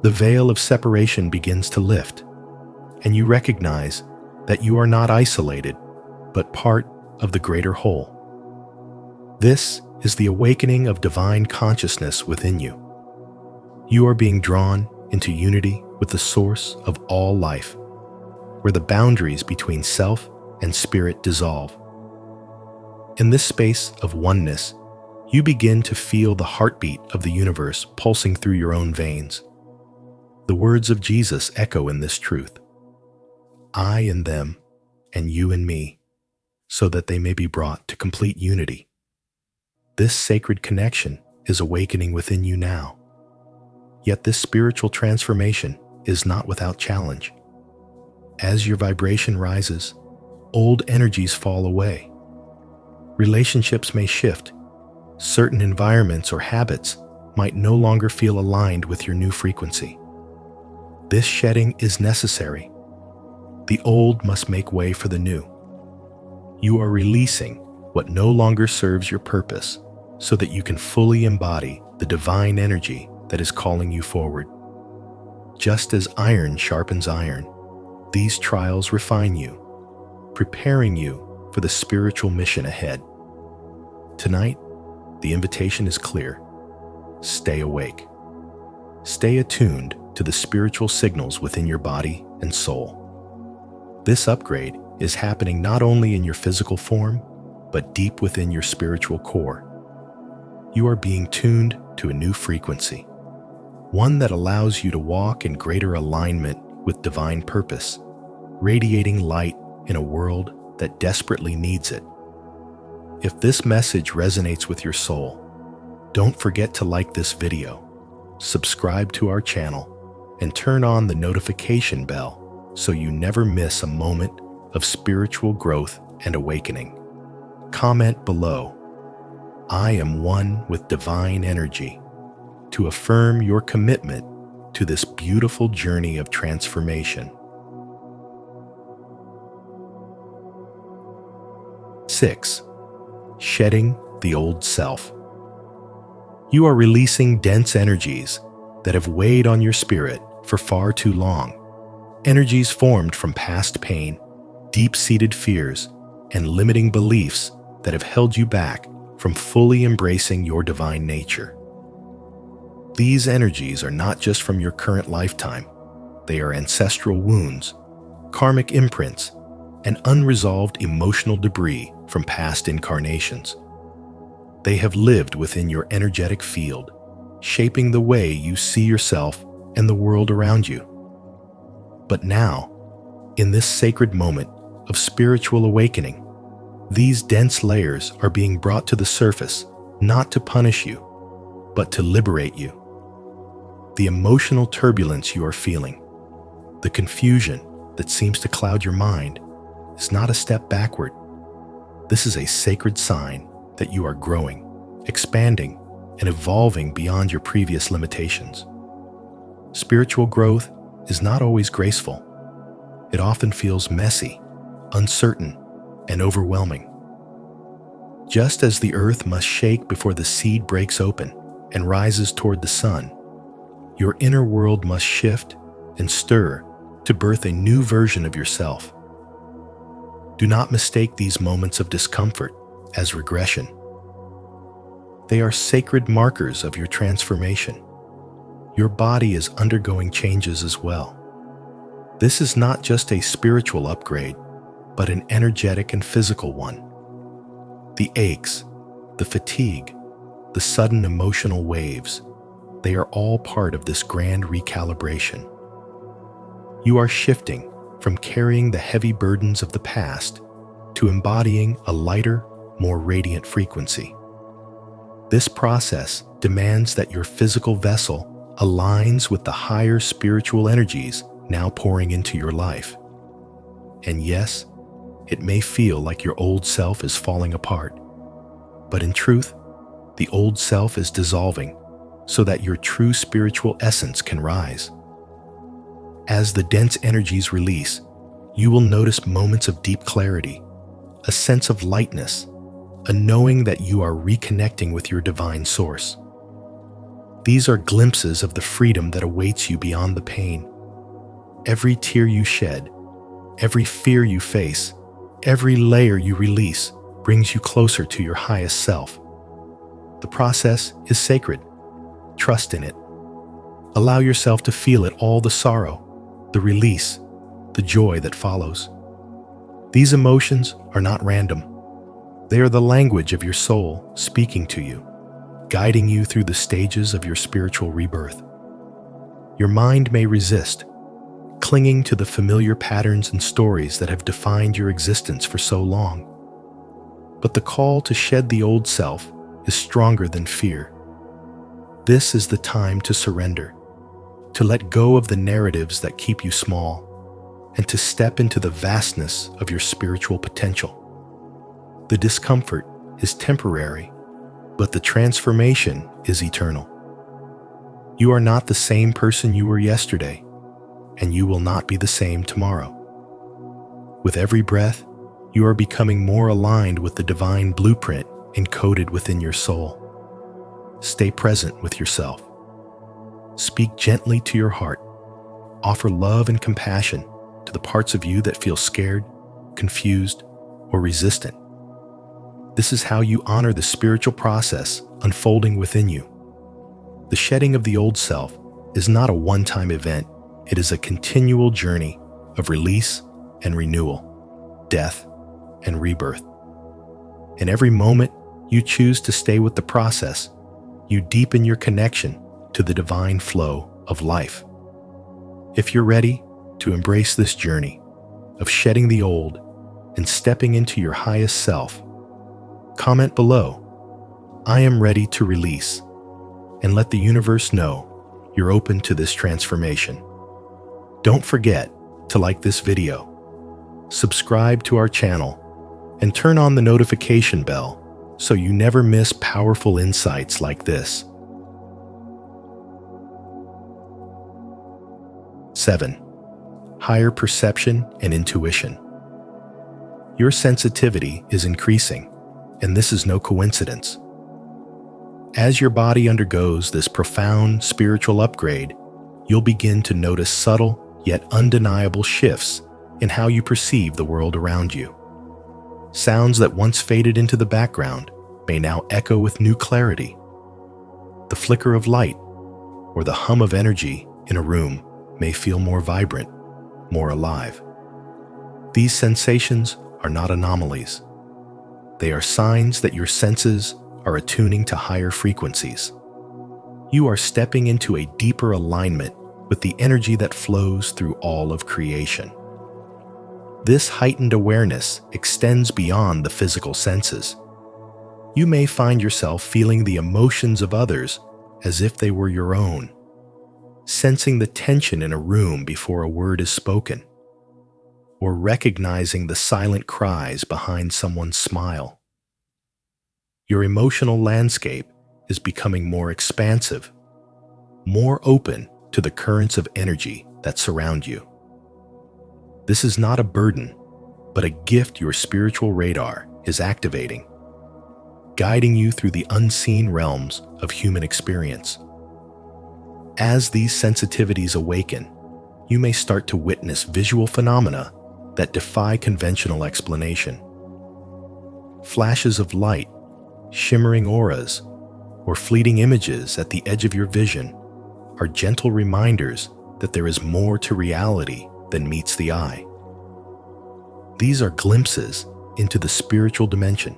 Speaker 1: The veil of separation begins to lift, and you recognize that you are not isolated, but part of the greater whole. This is the awakening of divine consciousness within you. You are being drawn into unity with the source of all life, where the boundaries between self and spirit dissolve. In this space of oneness, you begin to feel the heartbeat of the universe pulsing through your own veins. The words of Jesus echo in this truth: I in them, and you in me, so that they may be brought to complete unity. This sacred connection is awakening within you now. Yet this spiritual transformation is not without challenge. As your vibration rises, old energies fall away. Relationships may shift. Certain environments or habits might no longer feel aligned with your new frequency. This shedding is necessary. The old must make way for the new. You are releasing what no longer serves your purpose so that you can fully embody the divine energy that is calling you forward. Just as iron sharpens iron, these trials refine you, preparing you for the spiritual mission ahead. Tonight, the invitation is clear. Stay awake. Stay attuned to the spiritual signals within your body and soul. This upgrade is happening not only in your physical form, but deep within your spiritual core. You are being tuned to a new frequency, one that allows you to walk in greater alignment with divine purpose, radiating light in a world that desperately needs it. If this message resonates with your soul, don't forget to like this video, subscribe to our channel, and turn on the notification bell so you never miss a moment of spiritual growth and awakening. Comment below, I am one with divine energy, to affirm your commitment to this beautiful journey of transformation. 6. Shedding the old self. You are releasing dense energies that have weighed on your spirit for far too long. Energies formed from past pain, deep-seated fears, and limiting beliefs that have held you back from fully embracing your divine nature. These energies are not just from your current lifetime. They are ancestral wounds, karmic imprints, and unresolved emotional debris from past incarnations. They have lived within your energetic field, shaping the way you see yourself and the world around you. But now, in this sacred moment of spiritual awakening, these dense layers are being brought to the surface, not to punish you, but to liberate you. The emotional turbulence you are feeling, the confusion that seems to cloud your mind, is not a step backward. This is a sacred sign that you are growing, expanding, and evolving beyond your previous limitations. Spiritual growth is not always graceful. It often feels messy, uncertain, and overwhelming. Just as the earth must shake before the seed breaks open and rises toward the sun, your inner world must shift and stir to birth a new version of yourself. Do not mistake these moments of discomfort as regression. They are sacred markers of your transformation. Your body is undergoing changes as well. This is not just a spiritual upgrade, but an energetic and physical one. The aches, the fatigue, the sudden emotional waves, They are all part of this grand recalibration. You are shifting from carrying the heavy burdens of the past to embodying a lighter, more radiant frequency. This process demands that your physical vessel aligns with the higher spiritual energies now pouring into your life. And yes, it may feel like your old self is falling apart, but in truth, the old self is dissolving so that your true spiritual essence can rise. As the dense energies release, you will notice moments of deep clarity, a sense of lightness, a knowing that you are reconnecting with your divine source. These are glimpses of the freedom that awaits you beyond the pain. Every tear you shed, every fear you face, every layer you release brings you closer to your highest self. The process is sacred. Trust in it. Allow yourself to feel it, all the sorrow, the release, the joy that follows. These emotions are not random. They are the language of your soul speaking to you, guiding you through the stages of your spiritual rebirth. Your mind may resist, clinging to the familiar patterns and stories that have defined your existence for so long. But the call to shed the old self is stronger than fear. This is the time to surrender, to let go of the narratives that keep you small, and to step into the vastness of your spiritual potential. The discomfort is temporary, but the transformation is eternal. You are not the same person you were yesterday, and you will not be the same tomorrow. With every breath, you are becoming more aligned with the divine blueprint encoded within your soul. Stay present with yourself. Speak gently to your heart. Offer love and compassion to the parts of you that feel scared, confused, or resistant. This is how you honor the spiritual process unfolding within you. The shedding of the old self is not a one-time event. It is a continual journey of release and renewal, death and rebirth. In every moment you choose to stay with the process, you deepen your connection to the divine flow of life. If you're ready to embrace this journey of shedding the old and stepping into your highest self, comment below, "I am ready to release," and let the universe know you're open to this transformation. Don't forget to like this video, subscribe to our channel, and turn on the notification bell so you never miss powerful insights like this. 7. Higher perception and intuition. Your sensitivity is increasing, and this is no coincidence. As your body undergoes this profound spiritual upgrade, you'll begin to notice subtle yet undeniable shifts in how you perceive the world around you. Sounds that once faded into the background may now echo with new clarity. The flicker of light or the hum of energy in a room may feel more vibrant, more alive. These sensations are not anomalies. They are signs that your senses are attuning to higher frequencies. You are stepping into a deeper alignment with the energy that flows through all of creation. This heightened awareness extends beyond the physical senses. You may find yourself feeling the emotions of others as if they were your own, sensing the tension in a room before a word is spoken, or recognizing the silent cries behind someone's smile. Your emotional landscape is becoming more expansive, more open to the currents of energy that surround you. This is not a burden, but a gift your spiritual radar is activating, guiding you through the unseen realms of human experience. As these sensitivities awaken, you may start to witness visual phenomena that defy conventional explanation. Flashes of light, shimmering auras, or fleeting images at the edge of your vision are gentle reminders that there is more to reality than meets the eye. These are glimpses into the spiritual dimension,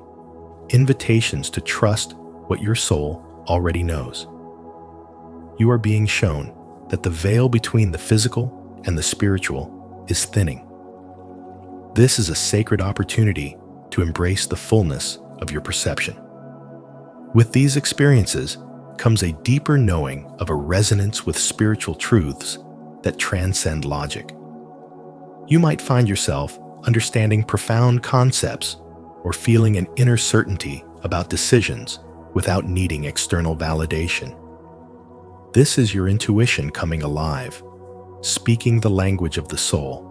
Speaker 1: invitations to trust what your soul already knows. you are being shown that the veil between the physical and the spiritual is thinning. This is a sacred opportunity to embrace the fullness of your perception. With these experiences comes a deeper knowing of a resonance with spiritual truths that transcend logic. You might find yourself understanding profound concepts or feeling an inner certainty about decisions without needing external validation. This is your intuition coming alive, speaking the language of the soul.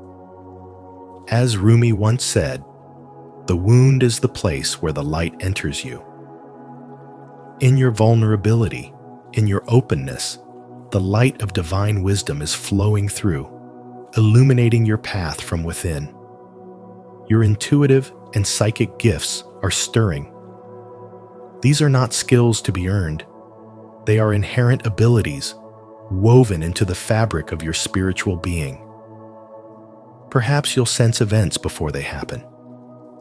Speaker 1: As Rumi once said, "The wound is the place where the light enters you." In your vulnerability, in your openness, the light of divine wisdom is flowing through, illuminating your path from within. Your intuitive and psychic gifts are stirring. These are not skills to be earned. They are inherent abilities woven into the fabric of your spiritual being. Perhaps you'll sense events before they happen,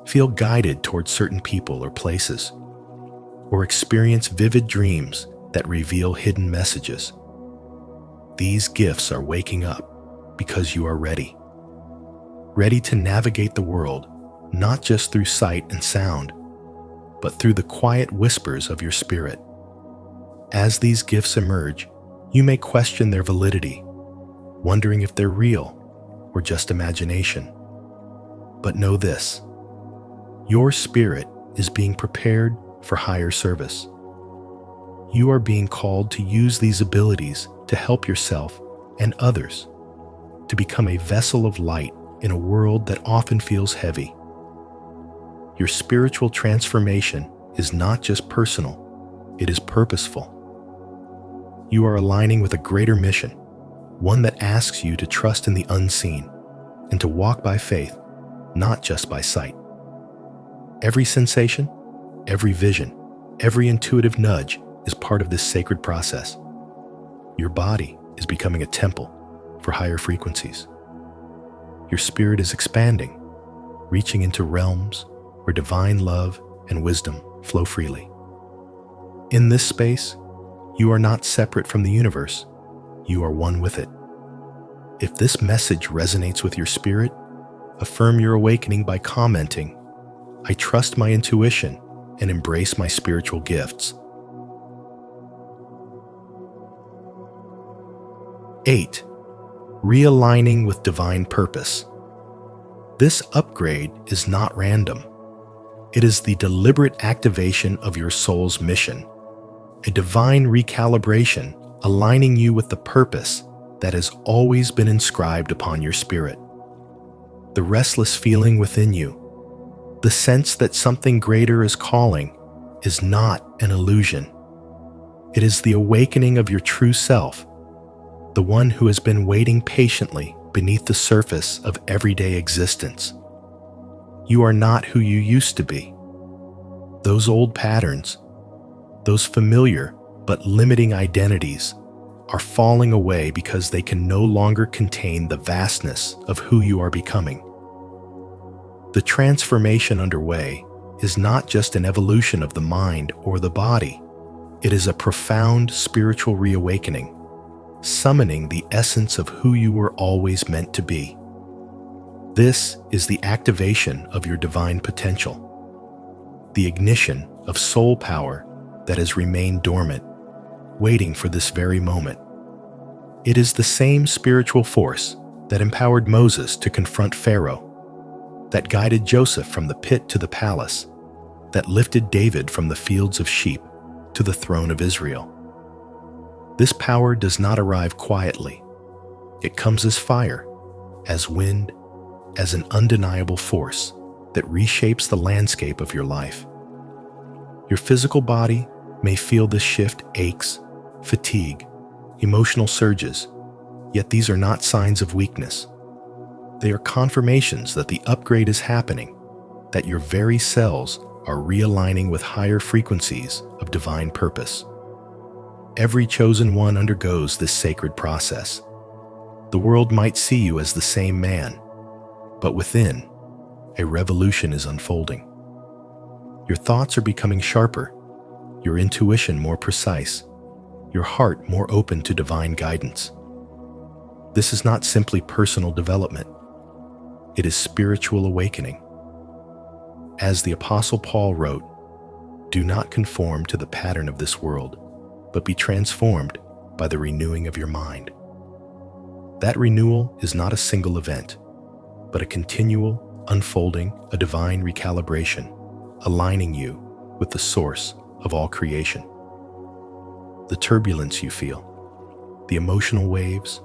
Speaker 1: feel guided towards certain people or places, or experience vivid dreams that reveal hidden messages. These gifts are waking up because you are ready. Ready to navigate the world, not just through sight and sound, but through the quiet whispers of your spirit. As these gifts emerge, you may question their validity, wondering if they're real or just imagination. But know this: your spirit is being prepared for higher service. You are being called to use these abilities to help yourself and others, to become a vessel of light in a world that often feels heavy. Your spiritual transformation is not just personal, it is purposeful. You are aligning with a greater mission, one that asks you to trust in the unseen and to walk by faith, not just by sight. Every sensation, every vision, every intuitive nudge is part of this sacred process. Your body is becoming a temple for higher frequencies. Your spirit is expanding, reaching into realms where divine love and wisdom flow freely. In this space, you are not separate from the universe, you are one with it. If this message resonates with your spirit, affirm your awakening by commenting, "I trust my intuition and embrace my spiritual gifts." 8. Realigning with divine purpose. This upgrade is not random. It is the deliberate activation of your soul's mission, a divine recalibration aligning you with the purpose that has always been inscribed upon your spirit. The restless feeling within you, the sense that something greater is calling, is not an illusion. It is the awakening of your true self, the one who has been waiting patiently beneath the surface of everyday existence. You are not who you used to be. Those old patterns, those familiar but limiting identities, are falling away because they can no longer contain the vastness of who you are becoming. The transformation underway is not just an evolution of the mind or the body. It is a profound spiritual reawakening, summoning the essence of who you were always meant to be. This is the activation of your divine potential, the ignition of soul power that has remained dormant, waiting for this very moment. It is the same spiritual force that empowered Moses to confront Pharaoh, that guided Joseph from the pit to the palace, that lifted David from the fields of sheep to the throne of Israel. This power does not arrive quietly. It comes as fire, as wind, as an undeniable force that reshapes the landscape of your life. Your physical body may feel this shift: aches, fatigue, emotional surges, yet these are not signs of weakness. They are confirmations that the upgrade is happening, that your very cells are realigning with higher frequencies of divine purpose. Every chosen one undergoes this sacred process. The world might see you as the same man, but within, a revolution is unfolding. Your thoughts are becoming sharper, your intuition more precise, your heart more open to divine guidance. This is not simply personal development. It is spiritual awakening. As the Apostle Paul wrote, "Do not conform to the pattern of this world, but be transformed by the renewing of your mind." That renewal is not a single event, but a continual unfolding, a divine recalibration, aligning you with the source of all creation. The turbulence you feel, the emotional waves,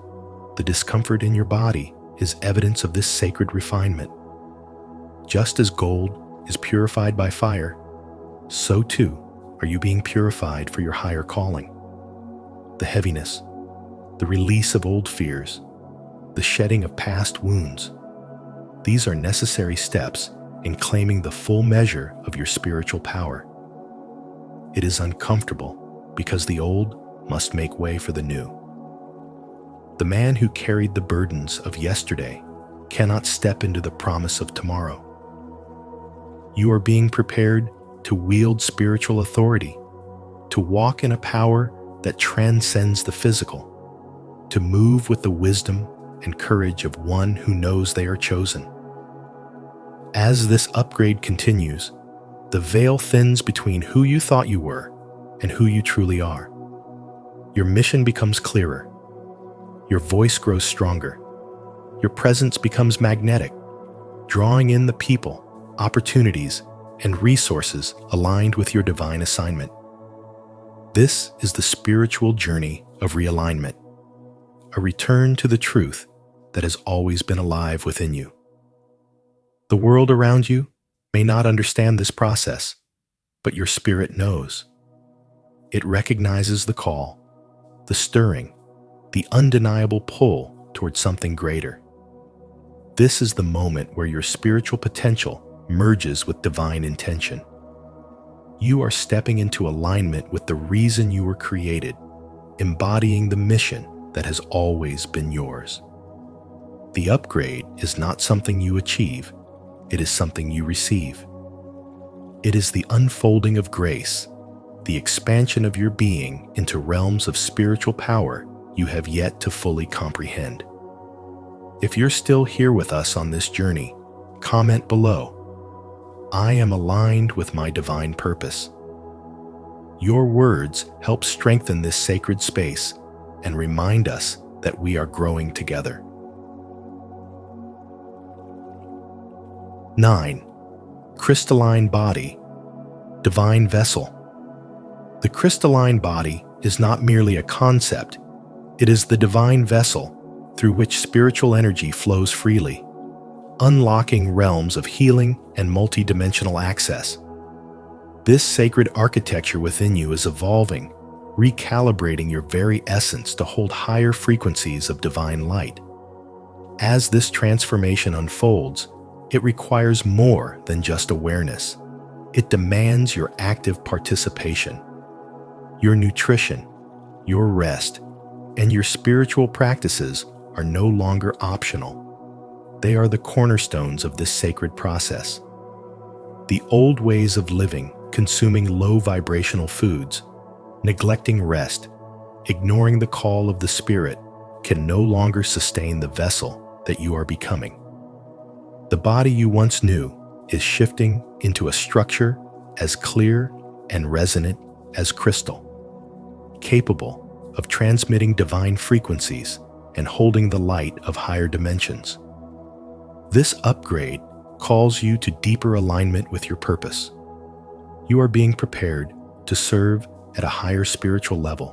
Speaker 1: the discomfort in your body is evidence of this sacred refinement. Just as gold is purified by fire, so too are you being purified for your higher calling. The heaviness, the release of old fears, the shedding of past wounds, these are necessary steps in claiming the full measure of your spiritual power. It is uncomfortable because the old must make way for the new. The man who carried the burdens of yesterday cannot step into the promise of tomorrow. You are being prepared to wield spiritual authority, to walk in a power that transcends the physical, to move with the wisdom and courage of one who knows they are chosen. As this upgrade continues, the veil thins between who you thought you were and who you truly are. Your mission becomes clearer. Your voice grows stronger. Your presence becomes magnetic, drawing in the people, opportunities, and resources aligned with your divine assignment. This is the spiritual journey of realignment, a return to the truth that has always been alive within you. The world around you may not understand this process, but your spirit knows. It recognizes the call, the stirring, the undeniable pull towards something greater. This is the moment where your spiritual potential merges with divine intention. You are stepping into alignment with the reason you were created, embodying the mission that has always been yours. The upgrade is not something you achieve, it is something you receive. It is the unfolding of grace, the expansion of your being into realms of spiritual power you have yet to fully comprehend. If you're still here with us on this journey, comment below, "I am aligned with my divine purpose." Your words help strengthen this sacred space and remind us that we are growing together. 9. Crystalline body, divine vessel. The crystalline body is not merely a concept, it is the divine vessel through which spiritual energy flows freely, unlocking realms of healing and multidimensional access. This sacred architecture within you is evolving, recalibrating your very essence to hold higher frequencies of divine light. As this transformation unfolds, it requires more than just awareness. It demands your active participation. Your nutrition, your rest, and your spiritual practices are no longer optional. They are the cornerstones of this sacred process. The old ways of living, consuming low vibrational foods, neglecting rest, ignoring the call of the spirit, can no longer sustain the vessel that you are becoming. The body you once knew is shifting into a structure as clear and resonant as crystal, capable of transmitting divine frequencies and holding the light of higher dimensions. This upgrade calls you to deeper alignment with your purpose. You are being prepared to serve at a higher spiritual level,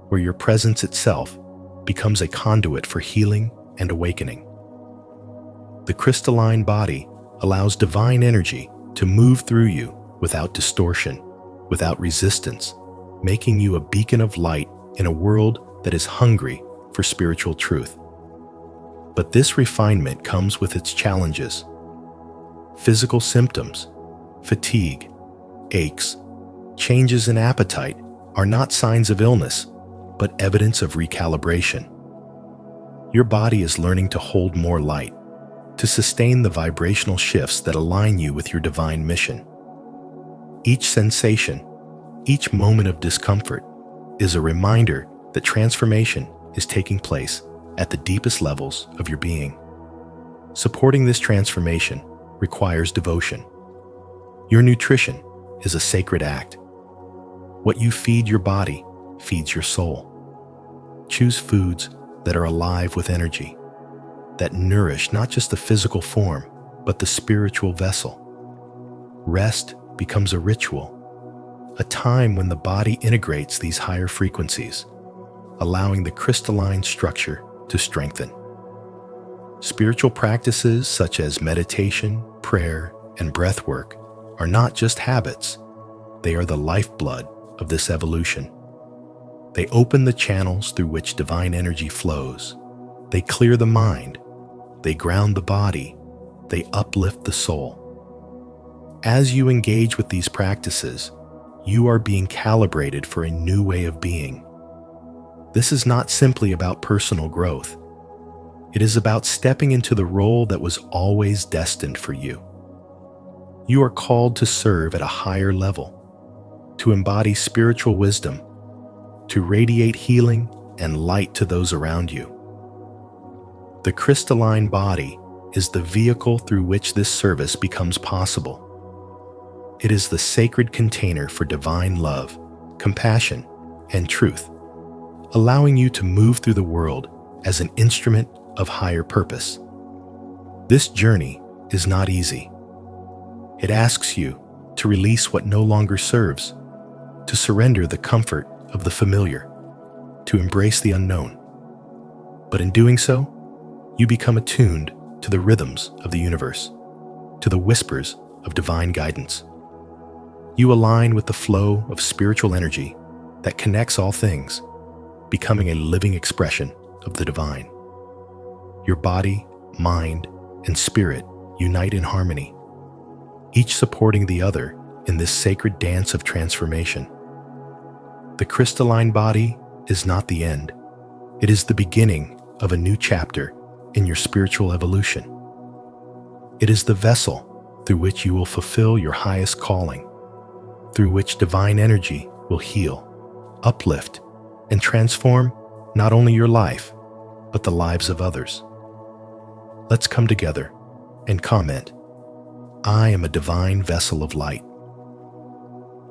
Speaker 1: where your presence itself becomes a conduit for healing and awakening. The crystalline body allows divine energy to move through you without distortion, without resistance, making you a beacon of light in a world that is hungry for spiritual truth. But this refinement comes with its challenges. Physical symptoms, fatigue, aches, changes in appetite are not signs of illness, but evidence of recalibration. Your body is learning to hold more light, to sustain the vibrational shifts that align you with your divine mission. Each sensation, each moment of discomfort is a reminder that transformation is taking place at the deepest levels of your being. Supporting this transformation requires devotion. Your nutrition is a sacred act. What you feed your body feeds your soul. Choose foods that are alive with energy, that nourish not just the physical form, but the spiritual vessel. Rest becomes a ritual, a time when the body integrates these higher frequencies, allowing the crystalline structure to strengthen. Spiritual practices such as meditation, prayer, and breath work are not just habits, they are the lifeblood of this evolution. They open the channels through which divine energy flows. They clear the mind, they ground the body, they uplift the soul. As you engage with these practices, you are being calibrated for a new way of being. This is not simply about personal growth. It is about stepping into the role that was always destined for you. You are called to serve at a higher level, to embody spiritual wisdom, to radiate healing and light to those around you. The crystalline body is the vehicle through which this service becomes possible. It is the sacred container for divine love, compassion, and truth, allowing you to move through the world as an instrument of higher purpose. This journey is not easy. It asks you to release what no longer serves, to surrender the comfort of the familiar, to embrace the unknown. But in doing so, you become attuned to the rhythms of the universe, to the whispers of divine guidance. You align with the flow of spiritual energy that connects all things, becoming a living expression of the divine. Your body, mind, and spirit unite in harmony, each supporting the other in this sacred dance of transformation. The crystalline body is not the end. It is the beginning of a new chapter in your spiritual evolution. It is the vessel through which you will fulfill your highest calling, through which divine energy will heal, uplift, and transform not only your life, but the lives of others. Let's come together and comment, "I am a divine vessel of light."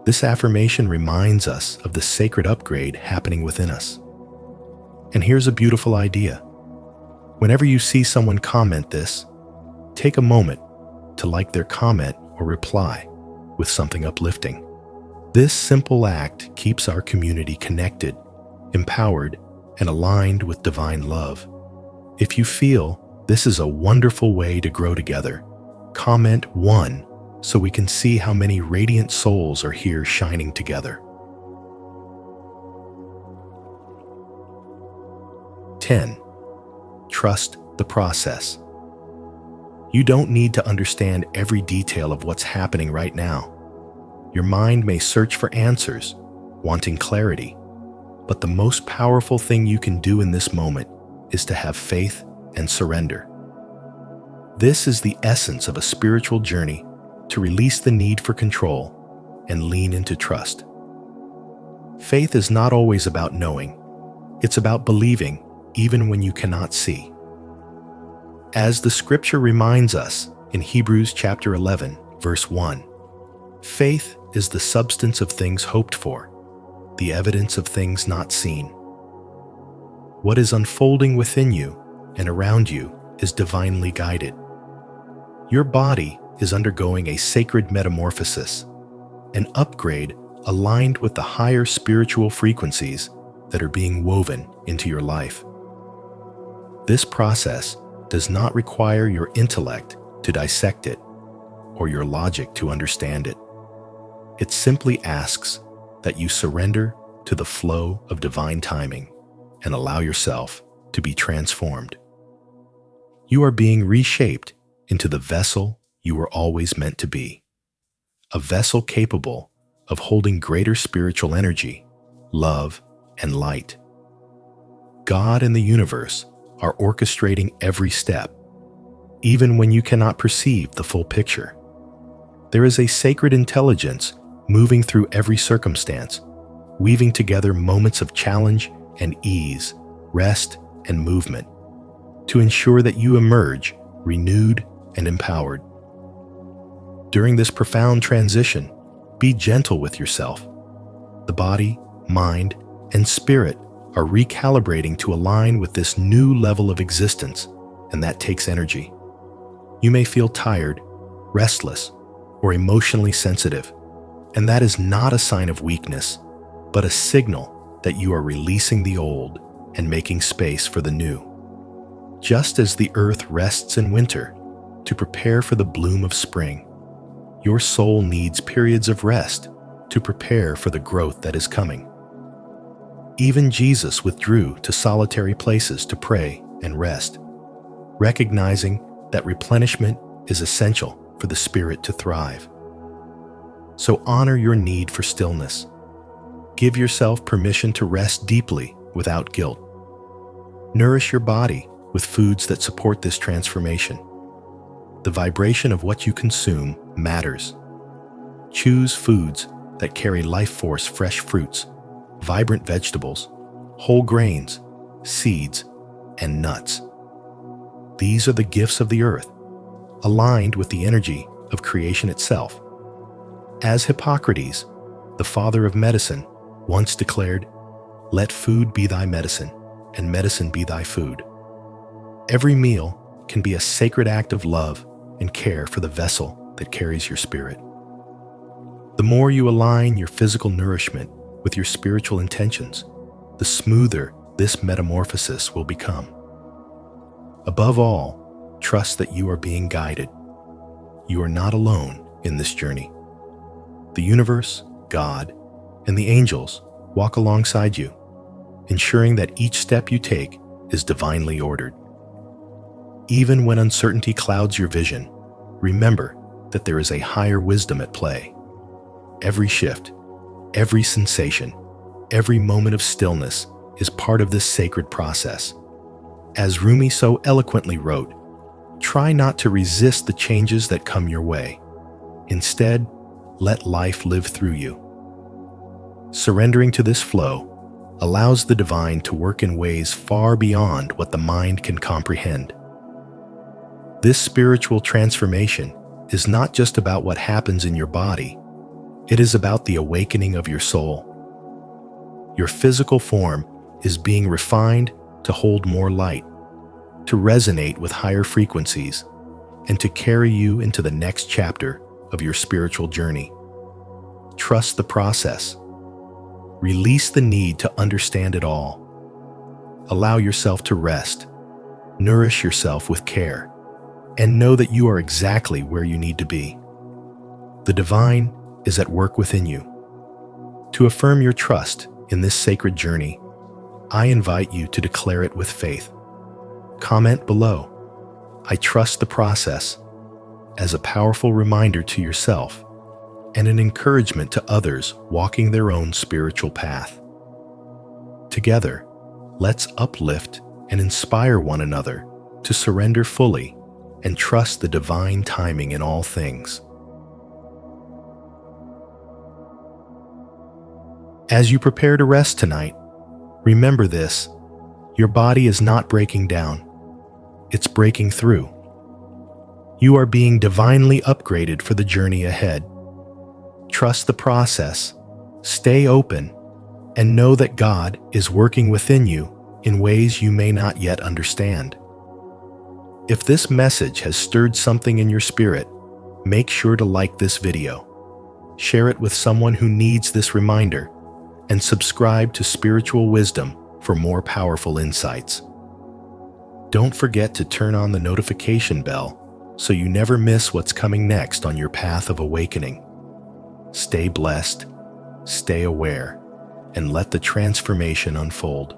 Speaker 1: This affirmation reminds us of the sacred upgrade happening within us. And here's a beautiful idea. Whenever you see someone comment this, take a moment to like their comment or reply with something uplifting. This simple act keeps our community connected, empowered, and aligned with divine love. If you feel this is a wonderful way to grow together, comment 1 so we can see how many radiant souls are here shining together. 10. Trust the process. You don't need to understand every detail of what's happening right now. Your mind may search for answers, wanting clarity, but the most powerful thing you can do in this moment is to have faith and surrender. This is the essence of a spiritual journey, to release the need for control and lean into trust. Faith is not always about knowing. It's about believing even when you cannot see. As the scripture reminds us in Hebrews chapter 11, verse 1, faith is the substance of things hoped for, the evidence of things not seen. What is unfolding within you and around you is divinely guided. Your body is undergoing a sacred metamorphosis, an upgrade aligned with the higher spiritual frequencies that are being woven into your life. This process does not require your intellect to dissect it or your logic to understand it. It simply asks that you surrender to the flow of divine timing and allow yourself to be transformed. You are being reshaped into the vessel you were always meant to be, a vessel capable of holding greater spiritual energy, love, and light. God and the universe are orchestrating every step, even when you cannot perceive the full picture. There is a sacred intelligence moving through every circumstance, weaving together moments of challenge and ease, rest and movement, to ensure that you emerge renewed and empowered. During this profound transition, be gentle with yourself. The body, mind, and spirit are recalibrating to align with this new level of existence, and that takes energy. You may feel tired, restless, or emotionally sensitive, and that is not a sign of weakness, but a signal that you are releasing the old and making space for the new. Just as the earth rests in winter to prepare for the bloom of spring, your soul needs periods of rest to prepare for the growth that is coming. Even Jesus withdrew to solitary places to pray and rest, recognizing that replenishment is essential for the spirit to thrive. So honor your need for stillness. Give yourself permission to rest deeply without guilt. Nourish your body with foods that support this transformation. The vibration of what you consume matters. Choose foods that carry life force: fresh fruits, vibrant vegetables, whole grains, seeds, and nuts. These are the gifts of the earth, aligned with the energy of creation itself. As Hippocrates, the father of medicine, once declared, "Let food be thy medicine, and medicine be thy food." Every meal can be a sacred act of love and care for the vessel that carries your spirit. The more you align your physical nourishment with your spiritual intentions, the smoother this metamorphosis will become. Above all, trust that you are being guided. You are not alone in this journey. The universe, God, and the angels walk alongside you, ensuring that each step you take is divinely ordered. Even when uncertainty clouds your vision, remember that there is a higher wisdom at play. Every shift, every sensation, every moment of stillness is part of this sacred process. As Rumi so eloquently wrote, try not to resist the changes that come your way. Instead, let life live through you. Surrendering to this flow allows the divine to work in ways far beyond what the mind can comprehend. This spiritual transformation is not just about what happens in your body. It is about the awakening of your soul. Your physical form is being refined to hold more light, to resonate with higher frequencies, and to carry you into the next chapter of your spiritual journey. Trust the process. Release the need to understand it all. Allow yourself to rest. Nourish yourself with care, and know that you are exactly where you need to be. The divine is at work within you. To affirm your trust in this sacred journey, I invite you to declare it with faith. Comment below, "I trust the process," as a powerful reminder to yourself and an encouragement to others walking their own spiritual path. Together, let's uplift and inspire one another to surrender fully and trust the divine timing in all things. As you prepare to rest tonight, remember this: your body is not breaking down, it's breaking through. You are being divinely upgraded for the journey ahead. Trust the process, stay open, and know that God is working within you in ways you may not yet understand. If this message has stirred something in your spirit, make sure to like this video, share it with someone who needs this reminder, and subscribe to Spiritual Wisdom for more powerful insights. Don't forget to turn on the notification bell so you never miss what's coming next on your path of awakening. Stay blessed, stay aware, and let the transformation unfold.